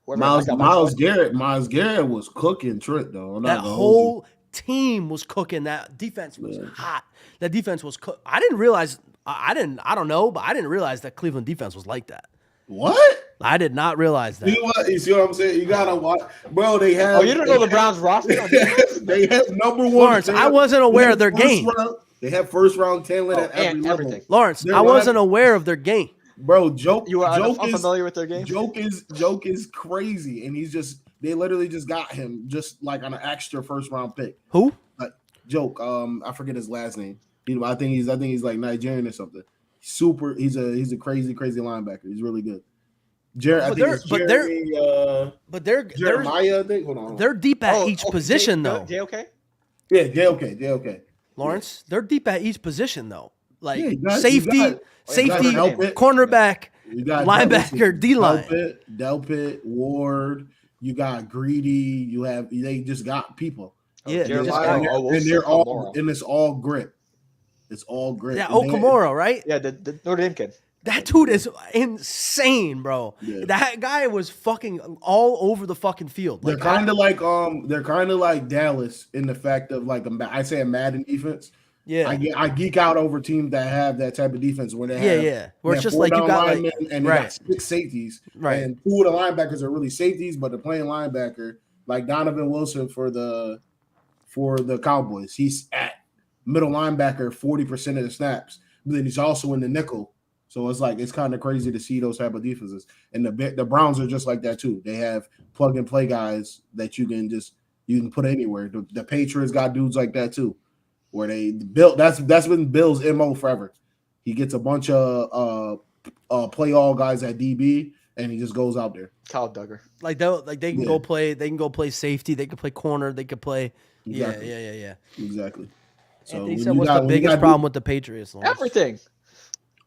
Myles Garrett was cooking Trent though. That whole team was cooking. That defense was hot. That defense was cooked. I didn't realize. I don't know, but I didn't realize that Cleveland defense was like that. What? I did not realize that. You see what I'm saying? You gotta watch, bro. They have. Oh, you don't know the Browns roster? They have number one. Lawrence, I wasn't aware of their game. They have first round talent at every level. Everything. Lawrence, I wasn't aware of their game. Bro, Joke You are Joke unfamiliar with their game? Joke is crazy, and they literally just got him just like on an extra first round pick. Who? Joke. I forget his last name. I think he's like Nigerian or something. He's a crazy linebacker. He's really good. Jeremiah, I think. Hold on. They're deep at each position though. JOK? Yeah, JOK. Lawrence, they're deep at each position though. Like safety, cornerback, linebacker, D-line. Delpit, Ward, you got Greedy, they just got people. Yeah, and it's all grit. It's all grit. Yeah, Okamura, right? Yeah, the Notre Dame kid. That dude is insane, bro. Yeah. That guy was fucking all over the fucking field. They're kind of like Dallas in the fact of like I say a Madden defense. Yeah, I geek out over teams that have that type of defense where they have where it's just like you got like and they got 6 safeties, right? And 2 of the linebackers are really safeties, but the playing linebacker like Donovan Wilson for the Cowboys, he's at middle linebacker 40% of the snaps, but then he's also in the nickel. So it's kind of crazy to see those type of defenses, and the Browns are just like that too. They have plug and play guys that you can put anywhere. The Patriots got dudes like that too. Where they built that's been Bill's MO forever. He gets a bunch of play all guys at DB and he just goes out there. Kyle Duggar. They can go play safety, they can play corner, they can play exactly. Yeah. Exactly. So Anthony said what's the biggest problem with the Patriots? Lawrence? Everything.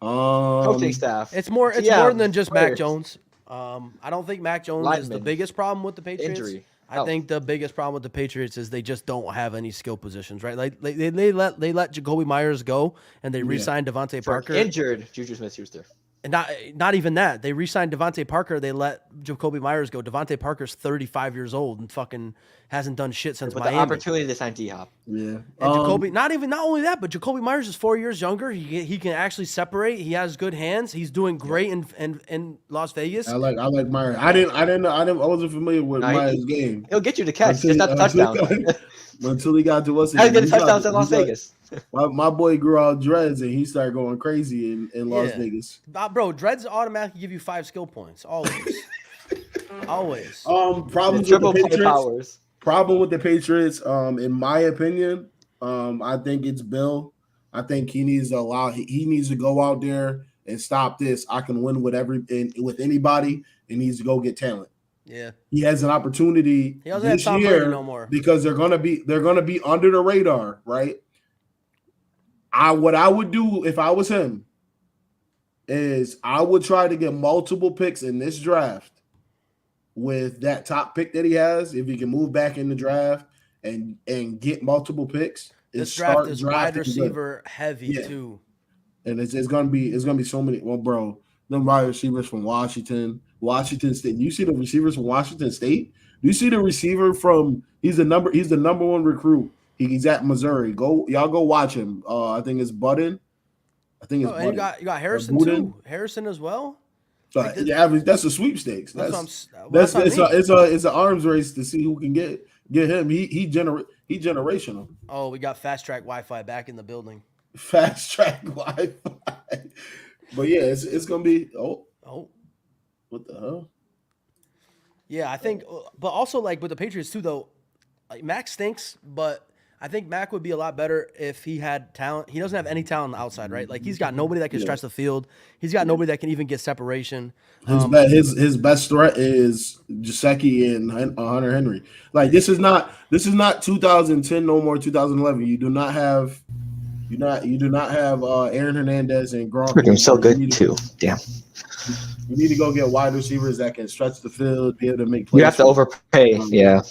Coaching staff. It's more than just players. Mac Jones. I don't think Mac Jones is the biggest problem with the Patriots. Injury. I think the biggest problem with the Patriots is they just don't have any skill positions, right? Like they let Jacoby Myers go and they re-signed Devontae Parker. Injured Juju Smith-Schuster. And not even that. They re-signed Devontae Parker. They let Jacoby Myers go. Devontae Parker's 35 years old and fucking hasn't done shit since Miami. The opportunity to sign D-Hop. Yeah. And Jacoby, not only that, but Jacoby Myers is 4 years younger. He can actually separate. He has good hands. He's doing great in Las Vegas. I like Myers. I wasn't familiar with Myers' game. He'll get you to catch, just not the touchdown. Until he got to us. How to get touchdowns in Las Vegas. My boy grew out dreads and he started going crazy in Las Vegas. Bro, dreads automatically give you 5 skill points. Always. Always. Problem with the Patriots, in my opinion, I think it's Bill. I think he needs to go out there and stop this. I can win with anybody. It needs to go get talent. Yeah, he has an opportunity this year no more because they're gonna be under the radar, right? What I would do if I was him is I would try to get multiple picks in this draft with that top pick that he has. If he can move back in the draft and get multiple picks, this draft is wide receiver heavy too, and it's gonna be so many. Well, bro, them wide receivers from Washington State. You see the receivers from Washington State? Do you see the receiver from? He's the number 1 recruit. He's at Missouri. Y'all go watch him. I think it's Budden. And you got Harrison too. Harrison as well. That's a sweepstakes. It's an arms race to see who can get him. He generational. Oh, we got fast track Wi-Fi back in the building. Fast track Wi-Fi. But yeah, it's gonna be what the hell? Yeah, I think, but also like with the Patriots too, though, like Mac stinks, but I think Mac would be a lot better if he had talent. He doesn't have any talent on the outside, right? Like he's got nobody that can stretch the field. He's got nobody that can even get separation. His best threat is Gesicki and Hunter Henry. Like this is not 2010 no more 2011. You do not have You do not have Aaron Hernandez and Gronk. We're doing so anymore. good too. Damn. You need to go get wide receivers that can stretch the field, be able to make plays. You have to overpay. Yeah.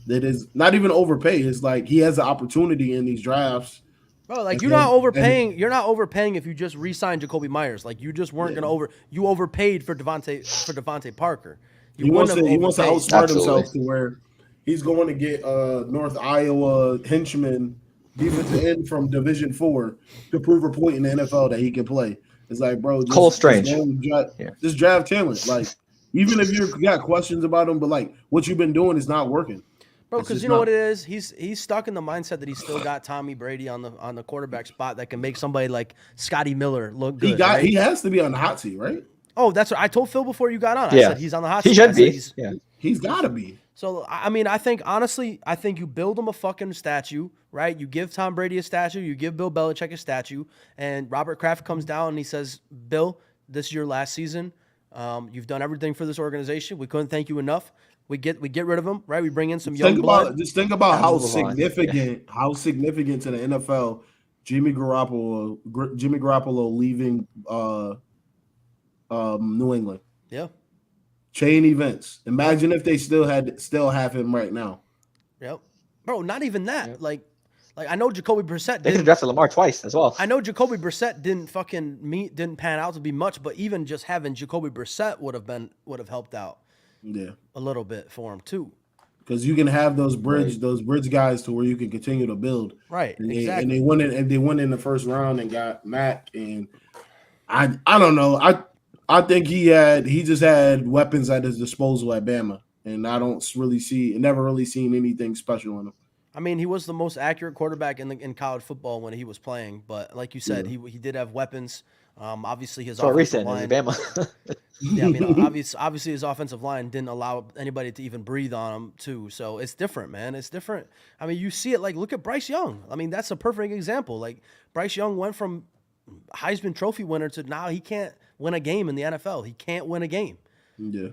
That is not even overpay. It's like he has the opportunity in these drafts. Bro, like you're not overpaying. You're not overpaying if you just re-signed Jacoby Myers. Like you just weren't gonna You overpaid for Devontae Parker. He wants to outsmart himself to where he's going to get North Iowa henchman defensive end from Division 4 to prove a point in the NFL that he can play. It's like, bro, Cole Strange. Just draft talent. Like, even if you got questions about him, but like what you've been doing is not working. Bro, because you know what it is? He's stuck in the mindset that he's still got Tommy Brady on the quarterback spot that can make somebody like Scotty Miller look good. He has to be on the hot seat, right? Oh, that's what I told Phil before you got on. I said he's on the hot seat. He should be. He's got to be. So, I mean, I think you build him a fucking statue, right? You give Tom Brady a statue. You give Bill Belichick a statue. And Robert Kraft comes down and he says, Bill, this is your last season. You've done everything for this organization. We couldn't thank you enough. We get rid of him, right? We bring in some young blood. Just think about how significant to the NFL Jimmy Garoppolo leaving New England. Yeah. Chain events. Imagine if they still have him right now. Yep. Bro, not even that. Yep. Like I know Jacoby Brissett. They could have drafted Lamar twice as well. I know Jacoby Brissett didn't pan out to be much, but even just having Jacoby Brissett would have helped out. Yeah. A little bit for him too. Because you can have those bridge guys to where you can continue to build. Right. Exactly. And they went in the first round and got Mac, and I don't know. I think he just had weapons at his disposal at Bama, and I never really seen anything special in him. I mean, he was the most accurate quarterback in college football when he was playing, but like you said, he did have weapons. Obviously his offensive line. Bama. Yeah, I mean, obviously his offensive line didn't allow anybody to even breathe on him too. So it's different, man. It's different. I mean, you see it. Like, look at Bryce Young. I mean, that's a perfect example. Like, Bryce Young went from Heisman Trophy winner to now he can't win a game in the NFL. He can't win a game. Yeah,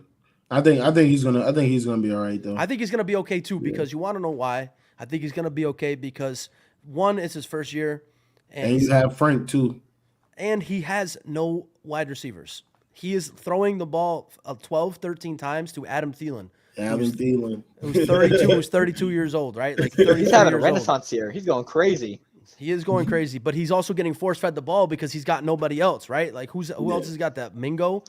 I think he's gonna be all right though. I think he's gonna be okay too because you want to know why? I think he's gonna be okay because one, it's his first year, and you have Frank too, and he has no wide receivers. He is throwing the ball 12, 13 times to Adam Thielen. Thielen. Who's 32 years old, right? Like he's having a renaissance here. He's going crazy. He is going crazy, but he's also getting force-fed the ball because he's got nobody else, right? Like who else has got that? Mingo?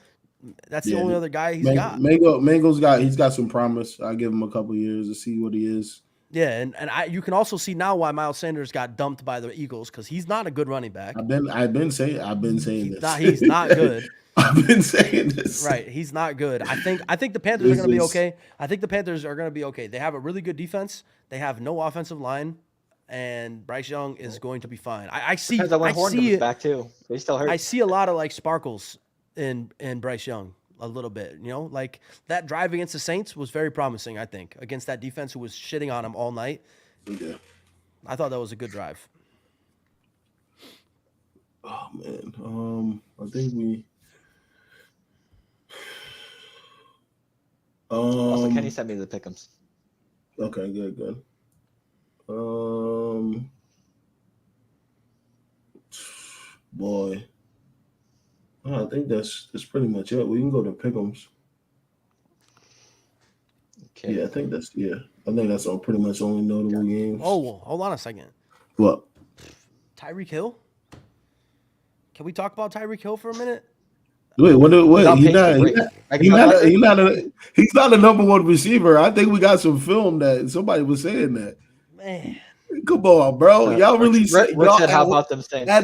That's the only other guy he's got. Mingo's got some promise. I'll give him a couple years to see what he is. Yeah, and you can also see now why Miles Sanders got dumped by the Eagles because he's not a good running back. I've been saying this. He's not good. I've been saying this. Right, he's not good. I think the Panthers are going to be okay. I think the Panthers are going to be okay. They have a really good defense. They have no offensive line, and Bryce Young is going to be fine. I see it back too. They still hurt. I see a lot of like sparkles in Bryce Young a little bit. You know, like that drive against the Saints was very promising. I think against that defense who was shitting on him all night. Yeah, I thought that was a good drive. Oh man, I think we. Also, Kenny sent me the pick'ems. Okay, good. Boy, I think that's pretty much it. We can go to pick'ems. Okay. Yeah, I think that's all pretty much only notable games. Oh, hold on a second. What? Tyreek Hill? Can we talk about Tyreek Hill for a minute? Wait, what? He's not a number one receiver. I think we got some film that somebody was saying that. Man, come on, bro. Y'all really said how about them saying at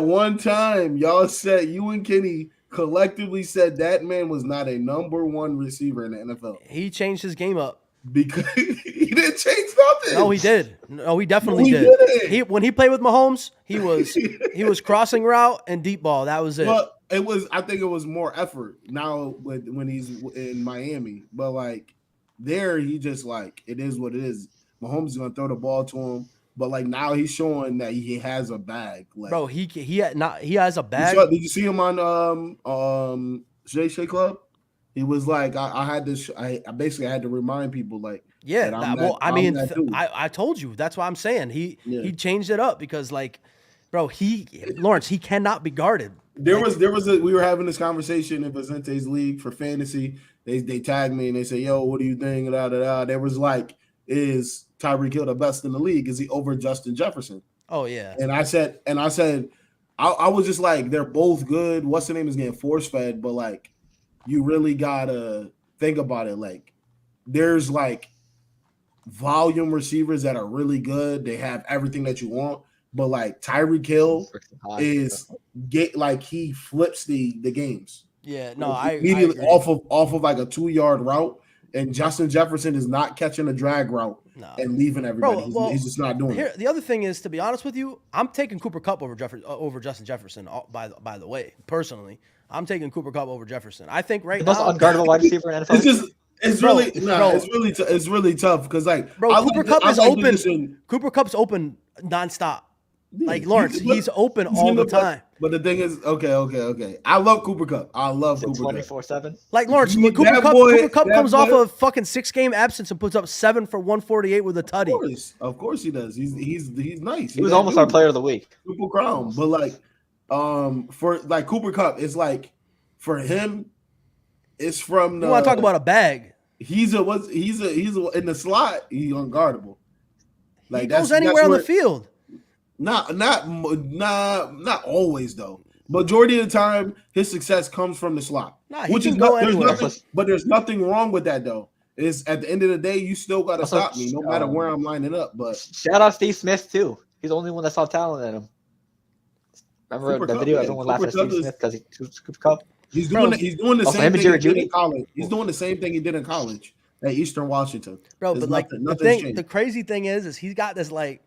one time y'all said you and Kenny collectively said that man was not a number one receiver in the NFL. He changed his game up. Because he didn't change nothing. No, he did. No, he definitely did. When he played with Mahomes, he was crossing route and deep ball. That was it. Well, I think it was more effort now when he's in Miami. But like there, he just like it is what it is. Mahomes is gonna throw the ball to him. But like now he's showing that he has a bag. Like, bro, he has a bag. Did you see him on Shay Club? He was like, I basically had to remind people like Yeah, I told you. That's why I'm saying he changed it up because, like, bro, Lawrence, he cannot be guarded. We were having this conversation in Vicente's league for fantasy. They tagged me and they say, "Yo, what do you think?" There was like, "Is Tyreek Hill the best in the league? Is he over Justin Jefferson?" Oh yeah. And I said, I was just like, they're both good. What's the name is getting force fed, but like, you really gotta think about it. Like, there's like volume receivers that are really good. They have everything that you want. But like Tyreek Hill he flips the games. Yeah, no, I immediately off of like a 2-yard route, and Justin Jefferson is not catching a drag route and leaving everybody. He's just not doing it. The other thing is, to be honest with you, I'm taking Cooper Kupp over Justin Jefferson. By the way, personally, I'm taking Cooper Kupp over Jefferson. I think the most unguardable wide receiver in NFL. It's really tough because like Cooper Kupp is open. Cooper Kupp's open nonstop. Like Lawrence, he's open all the time. But the thing is, okay. I love Cooper Kupp. I love Cooper Kupp 24/7. Like Lawrence, Cooper Kupp comes off a fucking 6-game absence and puts up 7 for 148 with a tutty. Of course he does. He's nice. He was almost our player of the week. Triple Crown. But like, for like Cooper Kupp, it's like for him, it's from the. You want to talk about a bag? He's in the slot. He's unguardable. Like he goes anywhere on the field. Not always though. Majority of the time, his success comes from the slot. There's nothing wrong with that though. Is at the end of the day, you still got to stop me no matter where I'm lining up. But shout out Steve Smith too. He's the only one that saw talent in him. Remember Cooper the Kupp, video? Everyone laughed at Steve Smith because he's Cooper Kupp. He's doing the same thing he did in college. He's doing the same thing he did in college at Eastern Washington. Bro, but like the crazy thing is he's got this like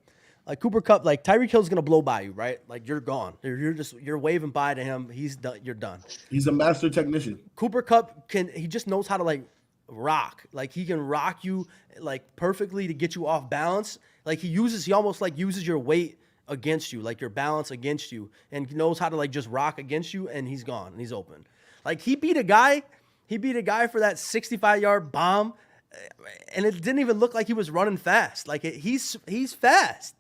Cooper Kupp, like Tyreek Hill's gonna blow by you, right? Like you're gone. You're waving by to him. He's done. You're done. He's a master technician. Cooper Kupp he just knows how to like rock. Like he can rock you like perfectly to get you off balance. Like he almost like uses your weight against you, like your balance against you, and knows how to like just rock against you, and he's gone and he's open. Like he beat a guy for that 65-yard bomb, and it didn't even look like he was running fast. Like he's fast.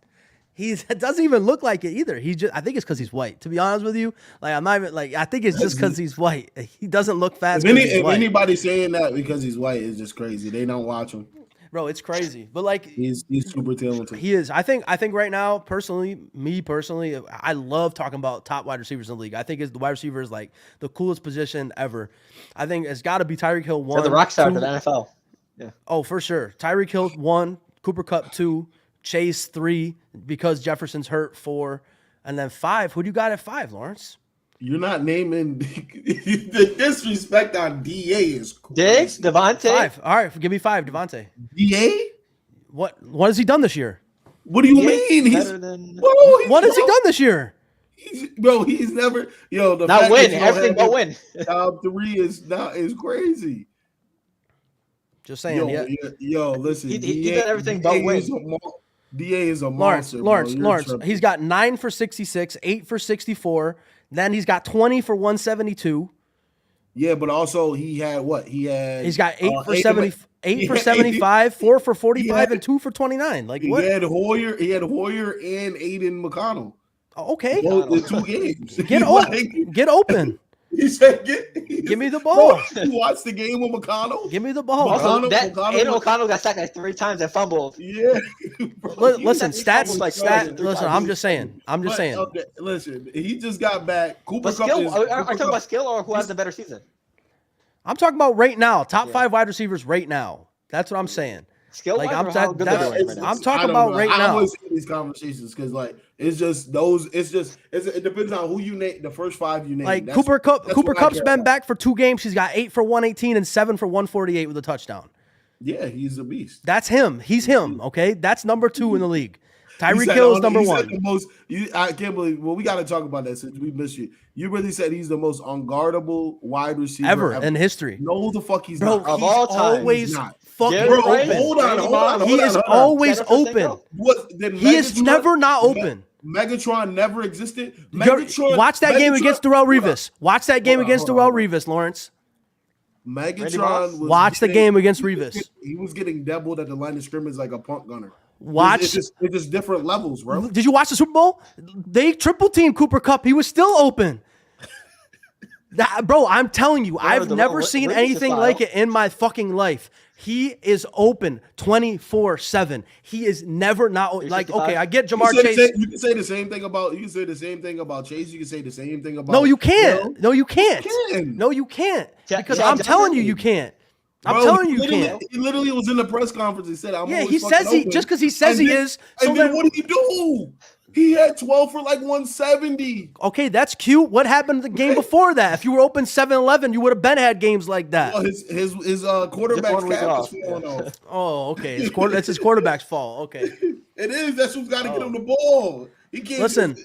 It doesn't even look like it either. I think it's because he's white. To be honest with you, like I'm not even like I think it's just because he's white. He doesn't look fast. If anybody saying that because he's white is just crazy. They don't watch him. Bro, it's crazy. But like he's super talented. He is. I think right now, me personally, I love talking about top wide receivers in the league. I think the wide receiver is like the coolest position ever. I think it's got to be Tyreek Hill 1. The rock star to the NFL. Yeah. Oh, for sure. Tyreek Hill 1, Cooper Kupp 2, Chase 3, because Jefferson's hurt 4, and then 5. Who do you got at 5, Lawrence? You're not naming the disrespect on DA is crazy. Diggs, Devontae. 5. All right, give me 5, Devontae. DA? What has he done this year? What do you mean? What has he done this year? He's never not win everything but win. Top 3 is crazy. Just saying. Listen. He did everything but win. DA is a monster. Lawrence. He's got 9 for 66, 8 for 64. Then he's got 20 for 172. Yeah, but also he had what? He's got 8 for 70, 8 for 75, 4 for 45, and 2 for 29. Like what? He had Hoyer and Aiden McConnell. Oh, okay. The 2 games. Get open. He said, "Give me the ball." You watched the game with McConnell? Give me the ball. McConnell got sacked like 3 times and fumbled. Yeah. Listen, stats. Listen, I'm just saying. Okay, listen, he just got back. Cooper Kupp skill. Are you talking about skill or who has the better season? I'm talking about right now. Top 5 wide receivers right now. That's what I'm saying. Skill. Like I'm talking about right now. I always see these conversations because like it's just those. It depends on who you name. The first 5 you name. Like Cooper Kupp's been back for 2 games. He's got 8 for 118 and 7 for 148 with a touchdown. Yeah, he's a beast. That's him. He's him. Okay, that's number 2 in the league. Tyreek Hill is number 1. I can't believe. Well, we got to talk about that since we missed you. You really said he's the most unguardable wide receiver ever in history. No, the fuck he's not. Of all time, always fucking open. Hold on. He is always open. He is never not open. Megatron never existed. Watch that game against Darrelle Revis. Watch that game against Darrelle Revis, Lawrence. Megatron was Watch the game against Revis. He was getting doubled at the line of scrimmage like a punt gunner. Watch. It's just different levels, bro. Did you watch the Super Bowl? They triple team Cooper Kupp. He was still open. Bro, I'm telling you, I've never seen anything like it in my fucking life. He is open 24/7. He is never not like. Okay, I get Jamar Chase. You can say the same thing about. You can say the same thing about Chase. You can say the same thing about. No, you can't. No, you can't. You can. No, you can't. Because I'm telling you, you can't. I'm telling you, you can't. He literally was in the press conference. He said, "Yeah, he says he just because he says he is." So then what did he do? He had 12 for like 170. Okay, that's cute. What happened the game before that? If you were open 7-11, you would have been had games like that. Well, his quarterback's cap is falling off. Oh, okay. That's his quarterback's fault. Okay. It is. That's who's got to get him the ball. He can't. Listen.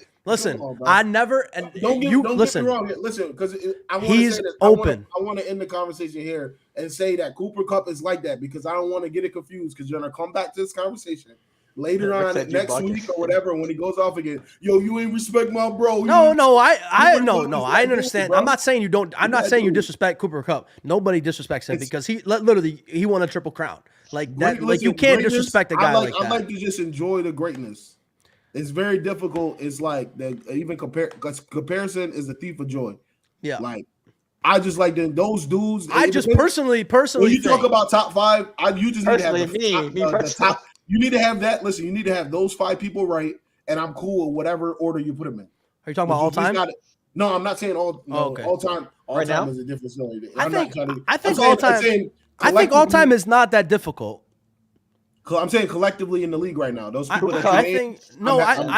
I never. And don't get me wrong. Listen, because I want to say this. Open. I want to end the conversation here and say that Cooper Kupp is like that because I don't want to get it confused because you're gonna come back to this conversation later on next week or whatever when he goes off again. Yo, you ain't respect my bro. I understand. Bro. I'm not saying you don't. I'm not saying you disrespect Cooper Kupp. Nobody disrespects him because he literally he won a triple crown. Like that. Like you can't disrespect a guy like that. I like to just enjoy the greatness. It's very difficult. It's like that. Even comparison is the thief of joy. Yeah. Like I just like those dudes. I just personally. When you talk about top five, you just need to have the top. You need to have that. Listen, you need to have those 5 people right, and I'm cool with whatever order you put them in. Are you talking about all time? No, I'm not saying all. No, okay. All time. All right time now? is a different story. I think all time is not that difficult. I'm saying collectively in the league right now, those people I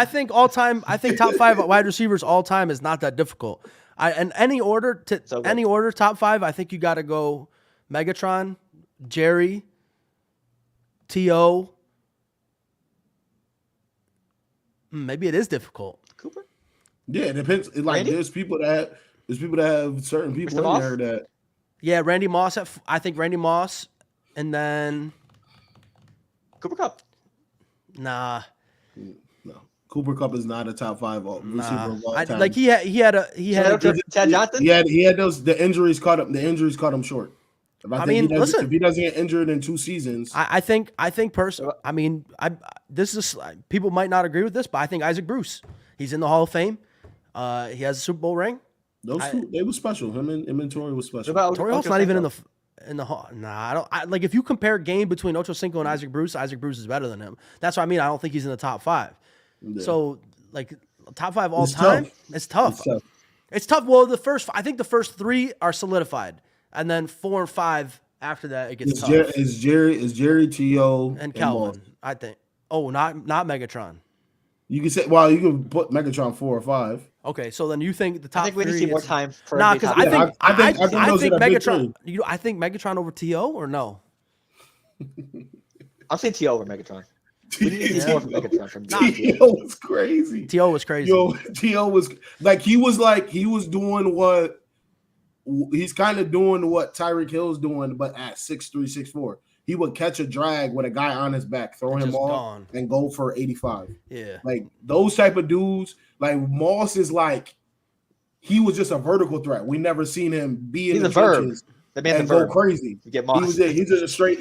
think all time. I think top 5 wide receivers all time is not that difficult. In any order top 5. I think you got to go Megatron, Jerry, T.O. Maybe it is difficult. Cooper? Yeah, it depends. Like Randy? there's people that have certain people in there that. Yeah, Randy Moss. I think Randy Moss, and then Cooper Kupp. Nah. No, Cooper Kupp is not a top 5 receiver of all time. Like he had Chad Johnson. He had those. The injuries caught him short. If he doesn't get injured in 2 seasons, I think personally. I mean, this is people might not agree with this, but I think Isaac Bruce. He's in the Hall of Fame. He has a Super Bowl ring. Those two, they were special. Him and Torrey was special. Torrey Holt's not even in the Hall. Nah, I don't. Like if you compare game between Ocho Cinco and Isaac Bruce is better than him. That's what I mean. I don't think he's in the top 5. Yeah. So like top 5 all time, it's tough. It's tough. Well, I think the first 3 are solidified. And then 4 and 5 after that, it gets tough. Is Jerry T.O. and Calvin? I think. Oh, not Megatron. You can say, you can put Megatron 4 or 5. Okay, so then you think the top 3? I think we need to see more time for. Because I think Megatron. Megatron. I think Megatron over T.O. or no? I'll say T.O. over Megatron. We need to see more from Megatron from T.O. was crazy. T.O. was crazy. T.O. was he was doing what. He's kind of doing what Tyreek Hill's doing, but at 6'3", 6'4". He would catch a drag with a guy on his back, throw him off, and go for 85. Yeah. Like, those type of dudes, like Moss is like, he was just a vertical threat. We never seen him be in the trenches and go crazy. Get Moss. He's just straight,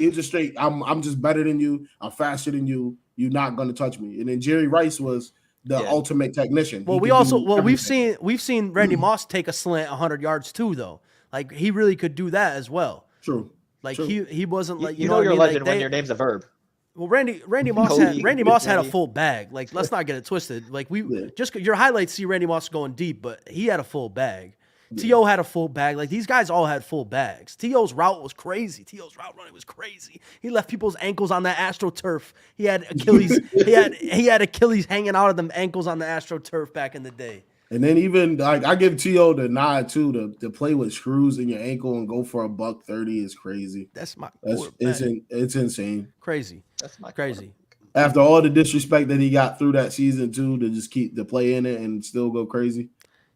I'm just better than you. I'm faster than you. You're not going to touch me. And then Jerry Rice was the ultimate technician. Well, we've seen Randy Moss take a slant 100 yards too, though. Like he really could do that as well. True. Like he wasn't like you know you're a legend like when your name's a verb. Well, Randy Moss had a full bag. Like let's not get it twisted. Like just your highlights see Randy Moss going deep, but he had a full bag. T.O. had a full bag. Like these guys all had full bags. T.O.'s route was crazy. T.O.'s route running was crazy. He left people's ankles on that AstroTurf. He had Achilles. he had Achilles hanging out of them ankles on the AstroTurf back in the day. And then even like I give T.O. the nod too to play with screws in your ankle and go for $130 is crazy. It's insane. Crazy. That's my crazy. After all the disrespect that he got through that season too, to just keep the play in it and still go crazy.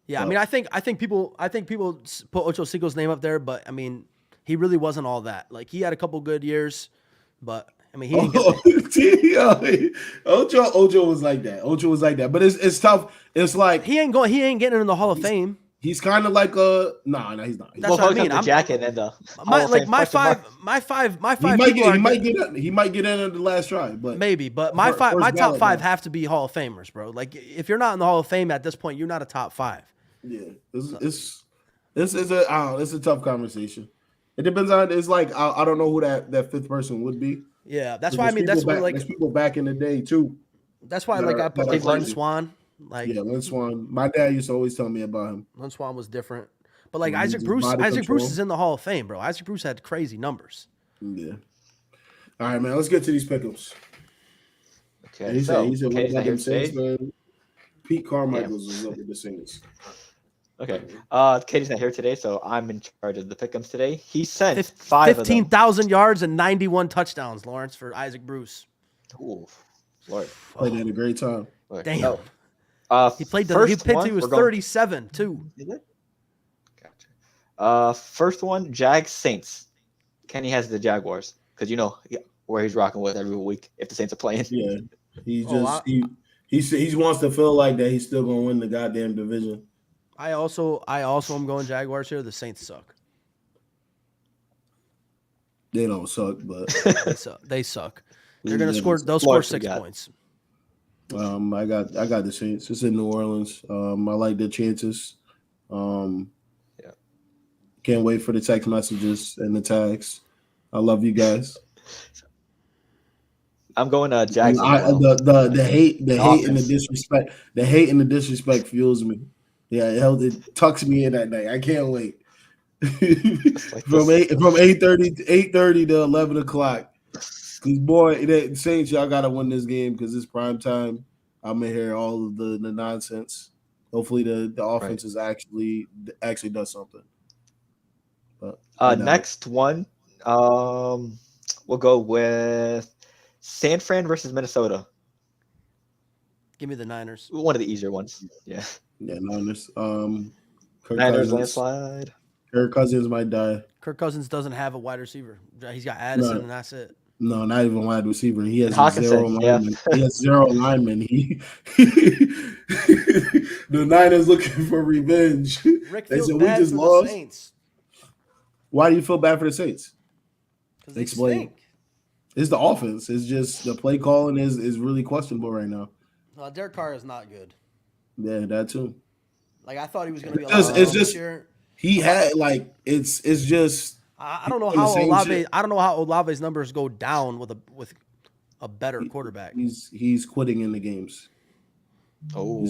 Yeah, I mean, I think people put Ocho Cinco's name up there, but I mean, he really wasn't all that. Like he had a couple good years, but I mean, Ocho was like that. But it's tough. It's like he ain't getting in the Hall of Fame. He's kind of like a no, he's not. That's what I mean. The jacket and the my five he might get in at the last try, but maybe. But my top five have to be Hall of Famers, bro. Like if you're not in the Hall of Fame at this point, you're not a top five. Yeah, it's a tough conversation. It depends on. It's like I don't know who that fifth person would be. Yeah, that's why I mean that's where like there's people back in the day too. That's why like I put like Lynn Swan. Like Lynn Swan. My dad used to always tell me about him. Lynn Swan was different, but like Isaac Bruce is in the Hall of Fame, bro. Isaac Bruce had crazy numbers. Yeah. All right, man. Let's get to these pick'ems. Okay. He said what about them Saints, man? Pete Carmichael's is up with the Saints. Okay. Katie's not here today, so I'm in charge of the pick'ems today. He sent 15,000 yards and 91 touchdowns, Lawrence, for Isaac Bruce. Ooh, Lord. Played at a great time. Lord. Damn. He was 37 too. Is it? Gotcha. First one, Jags Saints. Kenny has the Jaguars because you know where he's rocking with every week if the Saints are playing. Yeah, he wants to feel like that he's still gonna win the goddamn division. I also am going Jaguars here. The Saints suck. They don't suck, but they suck. They're gonna score. They'll score 6 points. I got the Saints. It's in New Orleans. I like their chances. Can't wait for the text messages and the tags. I love you guys. I'm going Jags. The hate and the disrespect fuels me. Yeah, it tucks me in that night. I can't wait. From 8:30 to 11 o'clock. Because boy, the Saints, y'all gotta win this game because it's prime time. I'm gonna hear all of the nonsense. Hopefully, the offense is actually does something. But next one, we'll go with San Fran versus Minnesota. Give me the Niners. One of the easier ones. Yeah. Yeah, Niners. Niners landslide. Kirk Cousins might die. Kirk Cousins doesn't have a wide receiver. He's got Addison, and that's it. No, not even wide receiver. He has zero linemen. He has zero linemen. The Niners looking for revenge. Rick feels bad for the Saints. Why do you feel bad for the Saints? Because they stink. It's the offense. It's just the play calling is really questionable right now. Well, Derek Carr is not good. Yeah, that too. Like I thought he was going to be. It's just he had like it's just. I don't know how Olave. I don't know how Olave's numbers go down with a better quarterback. He's quitting in the games. Oh,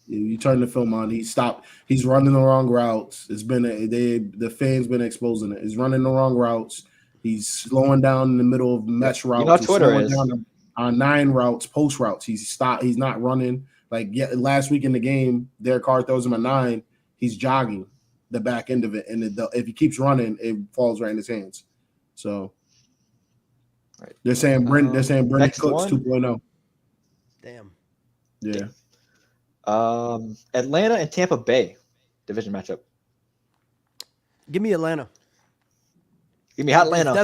you turn the film on. He stopped. He's running the wrong routes. It's been the fans been exposing it. He's running the wrong routes. He's slowing down in the middle of mesh routes. You know Twitter is on 9 routes, post routes. He's not running. Like last week in the game, Derek Carr throws him a 9. He's jogging the back end of it, and if he keeps running, it falls right in his hands. So they're saying Brent Cooks 2.0. Damn. Yeah. Atlanta and Tampa Bay division matchup. Give me Atlanta. Give me Atlanta. If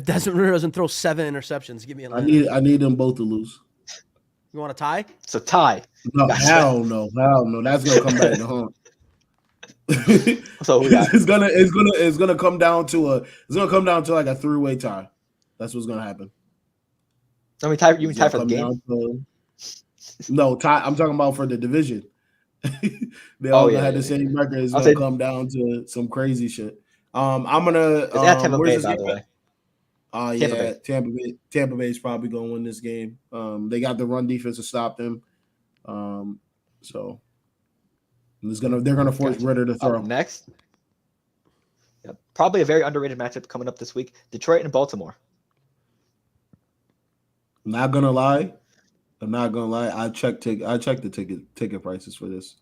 Desmond Ritter doesn't throw 7 interceptions, give me Atlanta. I need them both to lose. You want a tie? It's a tie. No, hell no. That's gonna come back to haunt. So it's gonna come down to like a 3-way tie. That's what's gonna happen. I mean, tie. You mean tie for the game? No, tie. I'm talking about for the division. They all had the same record. It's gonna come down to some crazy shit. I'm gonna. Tampa Bay, by the way. Tampa Bay is probably gonna win this game. They got the run defense to stop them. So they're gonna force Ritter to throw. Next, probably a very underrated matchup coming up this week: Detroit and Baltimore. I'm not gonna lie. I checked the ticket prices for this.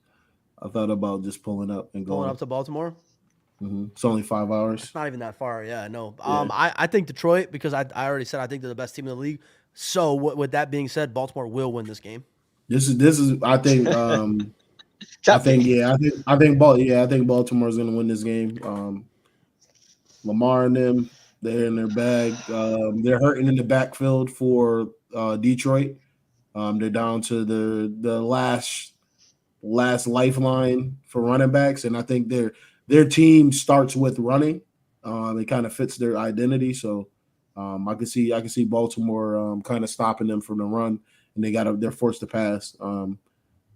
I thought about just pulling up to Baltimore. Mm-hmm. It's only 5 hours. It's not even that far. Yeah, no. Yeah. I think Detroit because I already said I think they're the best team in the league. So with that being said, Baltimore will win this game. This is I think I think Baltimore's gonna win this game. Lamar and them, they're in their bag. They're hurting in the backfield for Detroit. They're down to the last last lifeline for running backs, and I think their team starts with running. It kind of fits their identity, so I can see Baltimore kind of stopping them from the run, and they're forced to pass.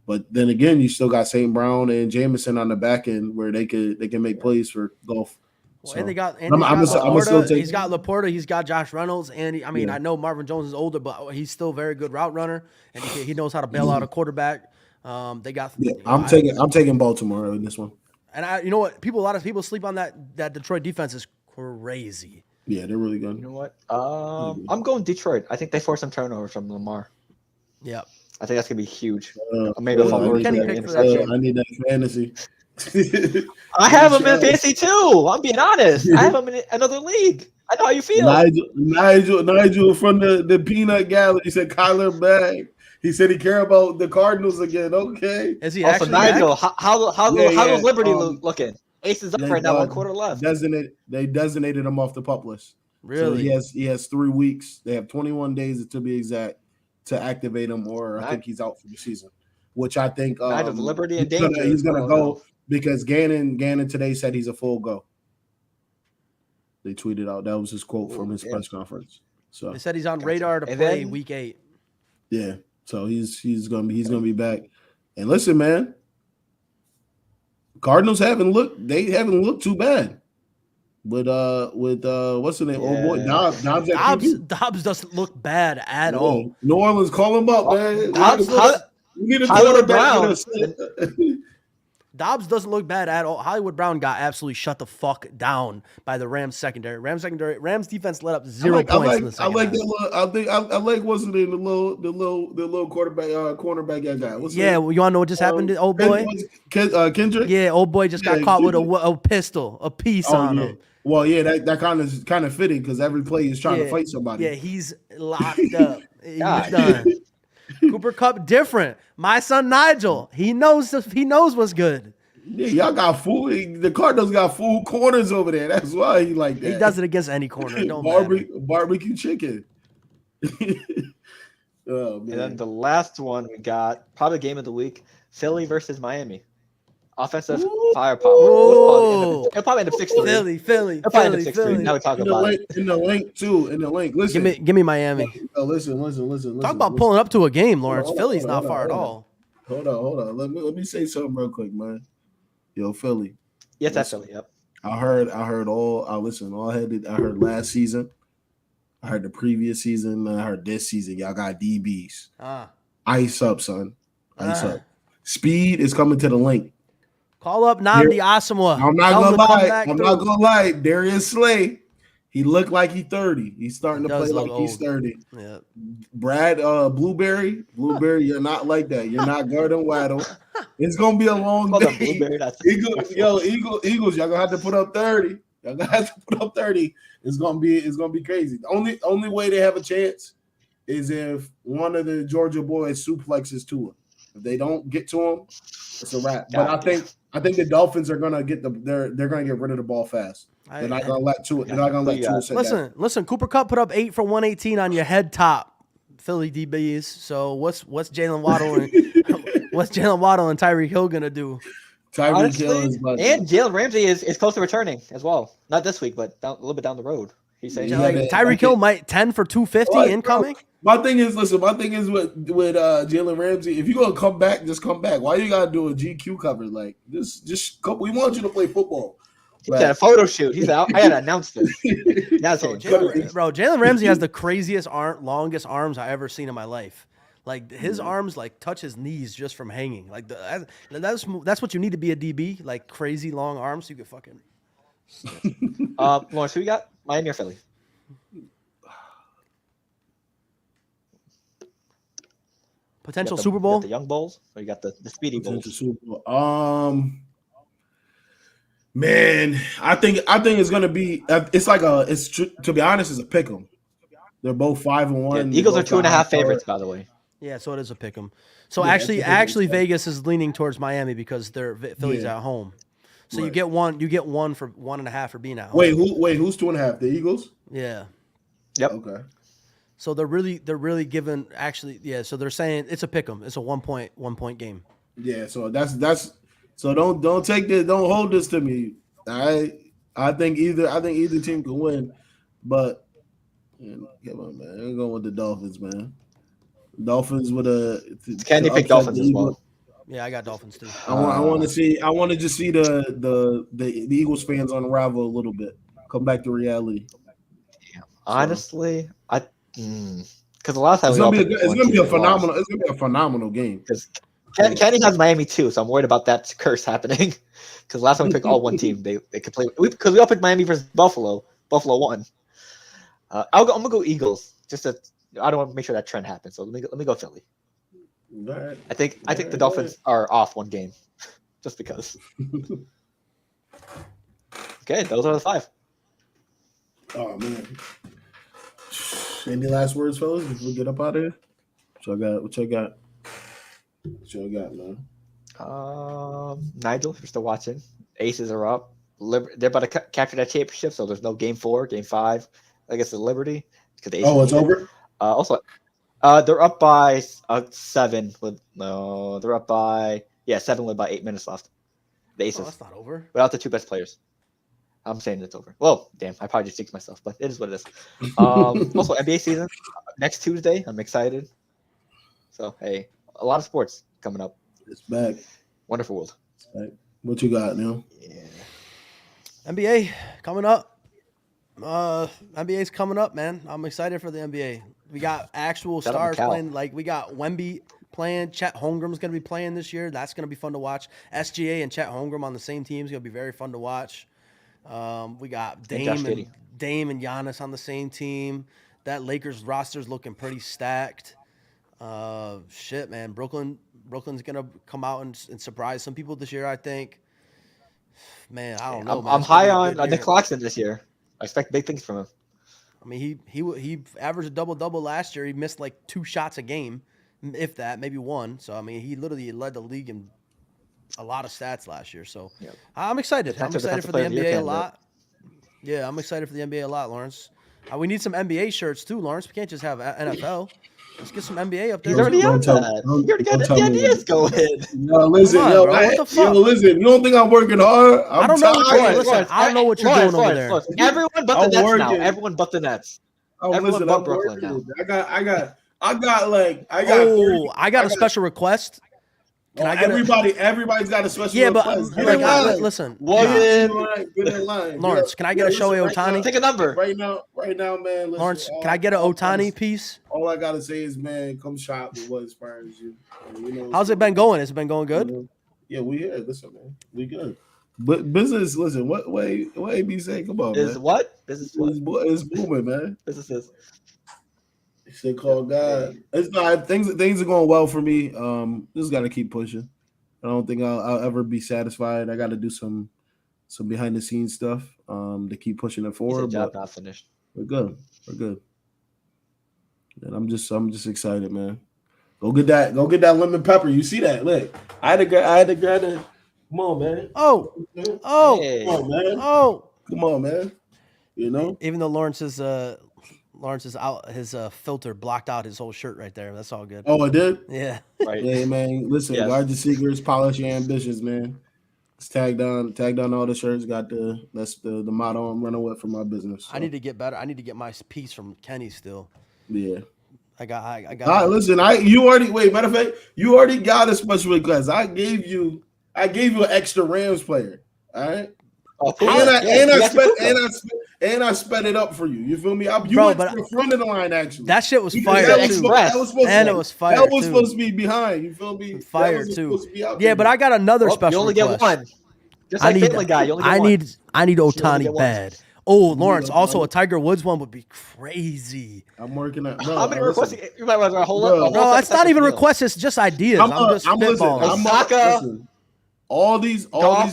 But then again, you still got St. Brown and Jamison on the back end where they can make plays for Goff. Well, So, and Laporta. He's got Laporta. He's got Josh Reynolds, and I know Marvin Jones is older, but he's still a very good route runner, and he knows how to bail out a quarterback. They got. Yeah, I'm taking Baltimore in this one. And you know what? A lot of people sleep on that Detroit defense is crazy. Yeah, they're really good. You know what? I'm going Detroit. I think they force some turnovers from Lamar. Yeah. I think that's gonna be huge. Maybe I need that fantasy. I have him in fantasy too. I'm being honest. I have him in another league. I know how you feel. Nigel from the Peanut Gallery. He said Kyler back. He said he care about the Cardinals again. Okay. Is he actually Nigel, back? How's Liberty looking? Ace is up right now. 1 quarter left. They designated him off the pup list. Really? So he has 3 weeks. They have 21 days to be exact to activate him, or I think he's out for the season. Which I think Liberty and danger. He's gonna go because Gannon today said he's a full go. They tweeted out that was his quote from his press conference. So they said he's on radar to play week 8. Yeah, so he's gonna be back. And listen, man, Cardinals haven't looked too bad. With what's the name? Yeah. Oh boy, Dobbs doesn't look bad at all. New Orleans, call him up, man. We need a Brown. Dobbs doesn't look bad at all. Hollywood Brown got absolutely shut the fuck down by the Rams secondary. Rams defense let up 0 points in the second half. I like what's the name? The little cornerback guy. Well, you want to know what just happened to old boy? Kendrick. Yeah, old boy just got caught with a pistol, a piece on him. Well, yeah, that kind of fitting because every play he's trying to fight somebody. Yeah, he's locked up. He's done. Cooper Kupp different. My son Nigel, he knows what's good. Yeah, y'all got fool. The Cardinals got full corners over there. That's why he like that. He does it against any corner. Barbecue chicken. Oh, man. And then the last one we got, probably game of the week, Philly versus Miami. Offensive firepower. It'll probably end up 6-3. Philly. Now we talk about it. In the link. Listen. Give me Miami. Listen. Talk about pulling up to a game, Lawrence. Philly's not far at all. Hold on. Let me say something real quick, man. Yo, Philly. Yes, that's Philly. Yep. I heard all. I heard last season. I heard the previous season. I heard this season. Y'all got DBs. Ice up, son. Ice up. Speed is coming to the link. Call up Nnamdi Asomugha. I'm not gonna lie. Darius Slay, he looked like he's 30. He's starting to play like he's 30. Yeah. Brad Blueberry, you're not like that. You're not Gordon Waddle. It's gonna be a long day. Eagles, y'all gonna have to put up 30. It's gonna be crazy. The only way they have a chance is if one of the Georgia boys suplexes Tua. If they don't get to him, it's a wrap. But I think the Dolphins are gonna they're gonna get rid of the ball fast. They're not gonna let Tua. They're not gonna let Tua sit down. Listen. Cooper Kupp put up 8 for 118 on your head top, Philly DBs. So what's Jalen Waddle and Tyreek Hill gonna do? Tyreek Hill and Jalen Ramsey is close to returning as well. Not this week, but a little bit down the road. He's saying Tyreek Hill might 10 for 250 incoming. Bro. My thing is with Jalen Ramsey, if you're gonna come back, just come back. Why you gotta do a GQ cover? Like just come, we want you to play football. He got a photo shoot. He's out. I gotta announce this. Jalen Ramsey has the craziest longest arms I ever seen in my life. Like his arms like touch his knees just from hanging. Like that's what you need to be a DB. Like crazy long arms, so you could fucking. Lawrence, who we got? Miami or Philly? Potential Super Bowl? The young Bulls, or you got the speedy Bulls? Super Bowl. Man, I think it's gonna be. To be honest, it's a pick 'em. They're both 5-1. Yeah, Eagles are 2.5 favorites, by the way. Yeah, so it is a pick 'em. So actually, Vegas is leaning towards Miami because Philly's at home. So you get one for 1.5 for being at home. Wait, who's 2.5? The Eagles? Yeah. Yep. Okay. So they're really giving So they're saying it's a pick 'em. It's a 1 point game. Yeah, so that's so don't take this, don't hold this to me. I think either team can win, but man, come on, man. I'm going with the Dolphins, man. Dolphins with Kenny to picked upset the Dolphins as well. Eagles. Yeah, I got Dolphins too. I want to see. I want to just see the Eagles fans unravel a little bit, come back to reality. Honestly, because a lot of times It's we all gonna be pick it's one gonna be team a and they lost. phenomenal. It's gonna be a phenomenal game. Because Kenny has Miami too, so I'm worried about that curse happening. Because last time we picked all one team, they could play. Because we all picked Miami versus Buffalo. Buffalo won. I'm gonna go Eagles. I don't want to make sure that trend happens. So let me go Philly. Right. I think the Dolphins are off one game, just because. Okay, those are the 5. Oh man. Any last words, fellas? Before we get up out of here? What y'all got, man? Nigel, if you're still watching, Aces are up. They're about to capture that championship, so there's no game 4, game 5. I guess the Liberty because the Aces. Oh, it's over. Also, they're up by 7. They're up by 7 with about 8 minutes left. The Aces. Oh, that's not over. Without the 2 best players. I'm saying it's over. Well, damn, I probably just jinxed myself, but it is what it is. Also, NBA season next Tuesday. I'm excited. So, hey, a lot of sports coming up. It's back. Wonderful world. It's back. What you got, Neil? Yeah. NBA coming up. NBA's coming up, man. I'm excited for the NBA. We got actual Shout out stars Cal. playing. Like we got Wemby playing. Chet Holmgren's going to be playing this year. That's going to be fun to watch. SGA and Chet Holmgren on the same team is going to be very fun to watch. We got Dame and Giannis on the same team. That Lakers roster's looking pretty stacked. Shit, man. Brooklyn's going to come out and surprise some people this year, I think. Man, I don't know. I'm high on Nick Claxton this year. I expect big things from him. I mean, he averaged a double-double last year. He missed like 2 shots a game, if that, maybe 1. So, I mean, he literally led the league in a lot of stats last year. So, Yep. I'm excited. I'm excited for the NBA a lot. Candidate. Yeah, I'm excited for the NBA a lot, Lawrence. We need some NBA shirts too, Lawrence. We can't just have NFL. Let's get some NBA up there. He's already on Don't that. tell- You already got don't the tell me. ideas going. No, listen, Come on, yo, bro. What the fuck? listen. You don't think I'm working hard? I don't know what tired. you're doing. Listen, I don't know what you're doing over there. Everyone but the I'm Nets now. working. Everyone but the Nets. Oh, Everyone listen, but I'm Brooklyn working. now. I got. I got a special request. Can I get everybody's got a special Yeah, but request. Get like, in line. listen, Get in line. Lawrence, can I get a Shohei Ohtani? Take a number. Right now, man. Listen, Lawrence, can I get an Ohtani piece? All I gotta say is, man, come shop with what inspires you. You know, How's it been going? Has it been going good? Yeah, we here. Listen, man, we good. But business, listen, what AB say? Come on, Is man. what? Business what? It's booming, man. Business is. They call God. It's not things are going well for me. Just gotta keep pushing. I don't think I'll ever be satisfied. I got to do some behind the scenes stuff to keep pushing it forward. Job But not finished. we're good. And I'm just excited, man. Go get that lemon pepper. You see that? Look, I had to grab it. Come on, man. Oh, Hey. Come on, man. oh. Come on, man. You know. Even though Lawrence's out, his filter blocked out his whole shirt right there. That's all good. Oh, I did. Yeah. Right. Hey, man. Listen, Yes. guard your secrets, polish your ambitions, man. It's tagged on all the shirts. Got that's the motto I'm running with for my business. So. I need to get better. I need to get my piece from Kenny still. Yeah. I got. All right, listen. Matter of fact, you already got a special request. I gave you an extra Rams player. All right. And I sped it up for you. You feel me? You went to the front of the line actually. That shit was fire fire too. It was fire. That was supposed to be behind. You feel me? Fire too. Yeah, but I got another special. You only request. get one. Just like Family Guy, you only get one. I need only Ohtani get one. bad. Oh, Lawrence. Also, a Tiger Woods one would be crazy. I'm working at. How many requests? You might want to hold Bro. up. No, it's not even requests. It's just ideas. I'm just spitballing. Osaka. All these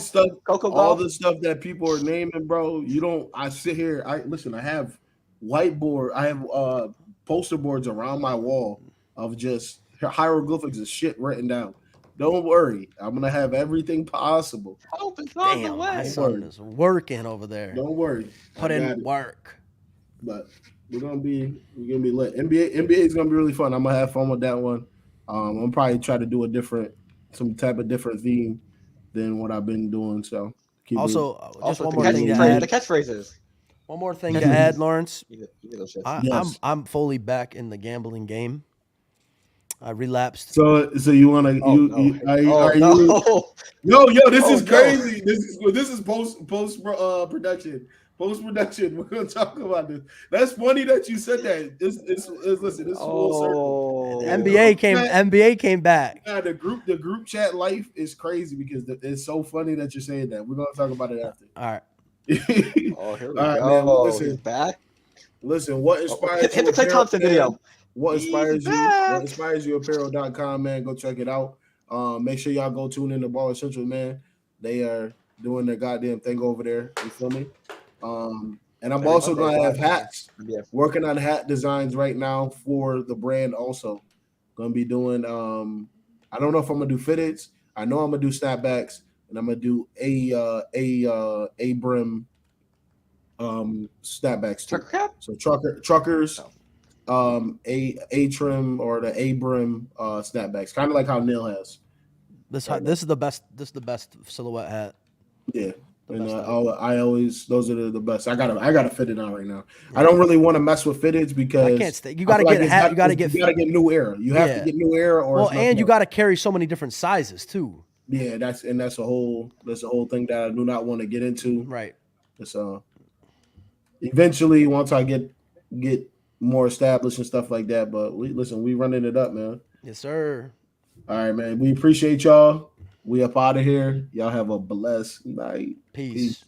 stuff, Coco all Golf. the stuff that people are naming, bro. You don't. I sit here. I have whiteboard. I have poster boards around my wall of just hieroglyphics of shit written down. Don't worry, I'm gonna have everything possible. Hope it's on the Damn, my way. son is working over there. Don't worry. Put I got in it. work. But we're gonna be lit. NBA is gonna be really fun. I'm gonna have fun with that one. I'm probably try to do a different some type of different theme than what I've been doing. So keep Also, just Also, one the more thing to catchphrase- add. the catchphrases. One more thing to add, Lawrence. Either those shits. Yes. I'm fully back in the gambling game. I relapsed. So you want to Oh, no. are Oh, you no. yo this Oh, is no. crazy. This is post production. Post production. We're gonna talk about this. That's funny that you said that. Listen, this is full circle. Oh. NBA came back. Yeah, the group chat life is crazy because it's so funny that you're saying that. We're gonna talk about it after. All right. Oh, here we All right, go. man. Well, listen. He's back. Listen, what inspires Hit the you Clay apparel, Thompson man? video. What He's inspires you? back. What inspires you apparel.com, man. Go check it out. Make sure y'all go tune in to Baller Central, man. They are doing their goddamn thing over there. You feel me? And I'm Every also Monday, gonna have live. hats. Yeah. Working on hat designs right now for the brand. Also, gonna be doing. I don't know if I'm gonna do fitteds. I know I'm gonna do snapbacks, and I'm gonna do a brim snapbacks too. Trucker cap? So truckers, a trim or the a brim snapbacks, kind of like how Neil has. This is the best. This is the best silhouette hat. Yeah. The And best I always those are the best. I gotta fit it on right now. I don't really want to mess with fitteds because I can't stay. You gotta I feel get a it's hat. not- You gotta you get. gotta get new air. You have Yeah. to get new air, or Well, it's not and you fun. gotta carry so many different sizes too. Yeah, that's a whole thing that I do not want to get into. Right. It's eventually once I get more established and stuff like that. But we running it up, man. Yes, sir. All right, man. We appreciate y'all. We up out of here. Y'all have a blessed night. Peace.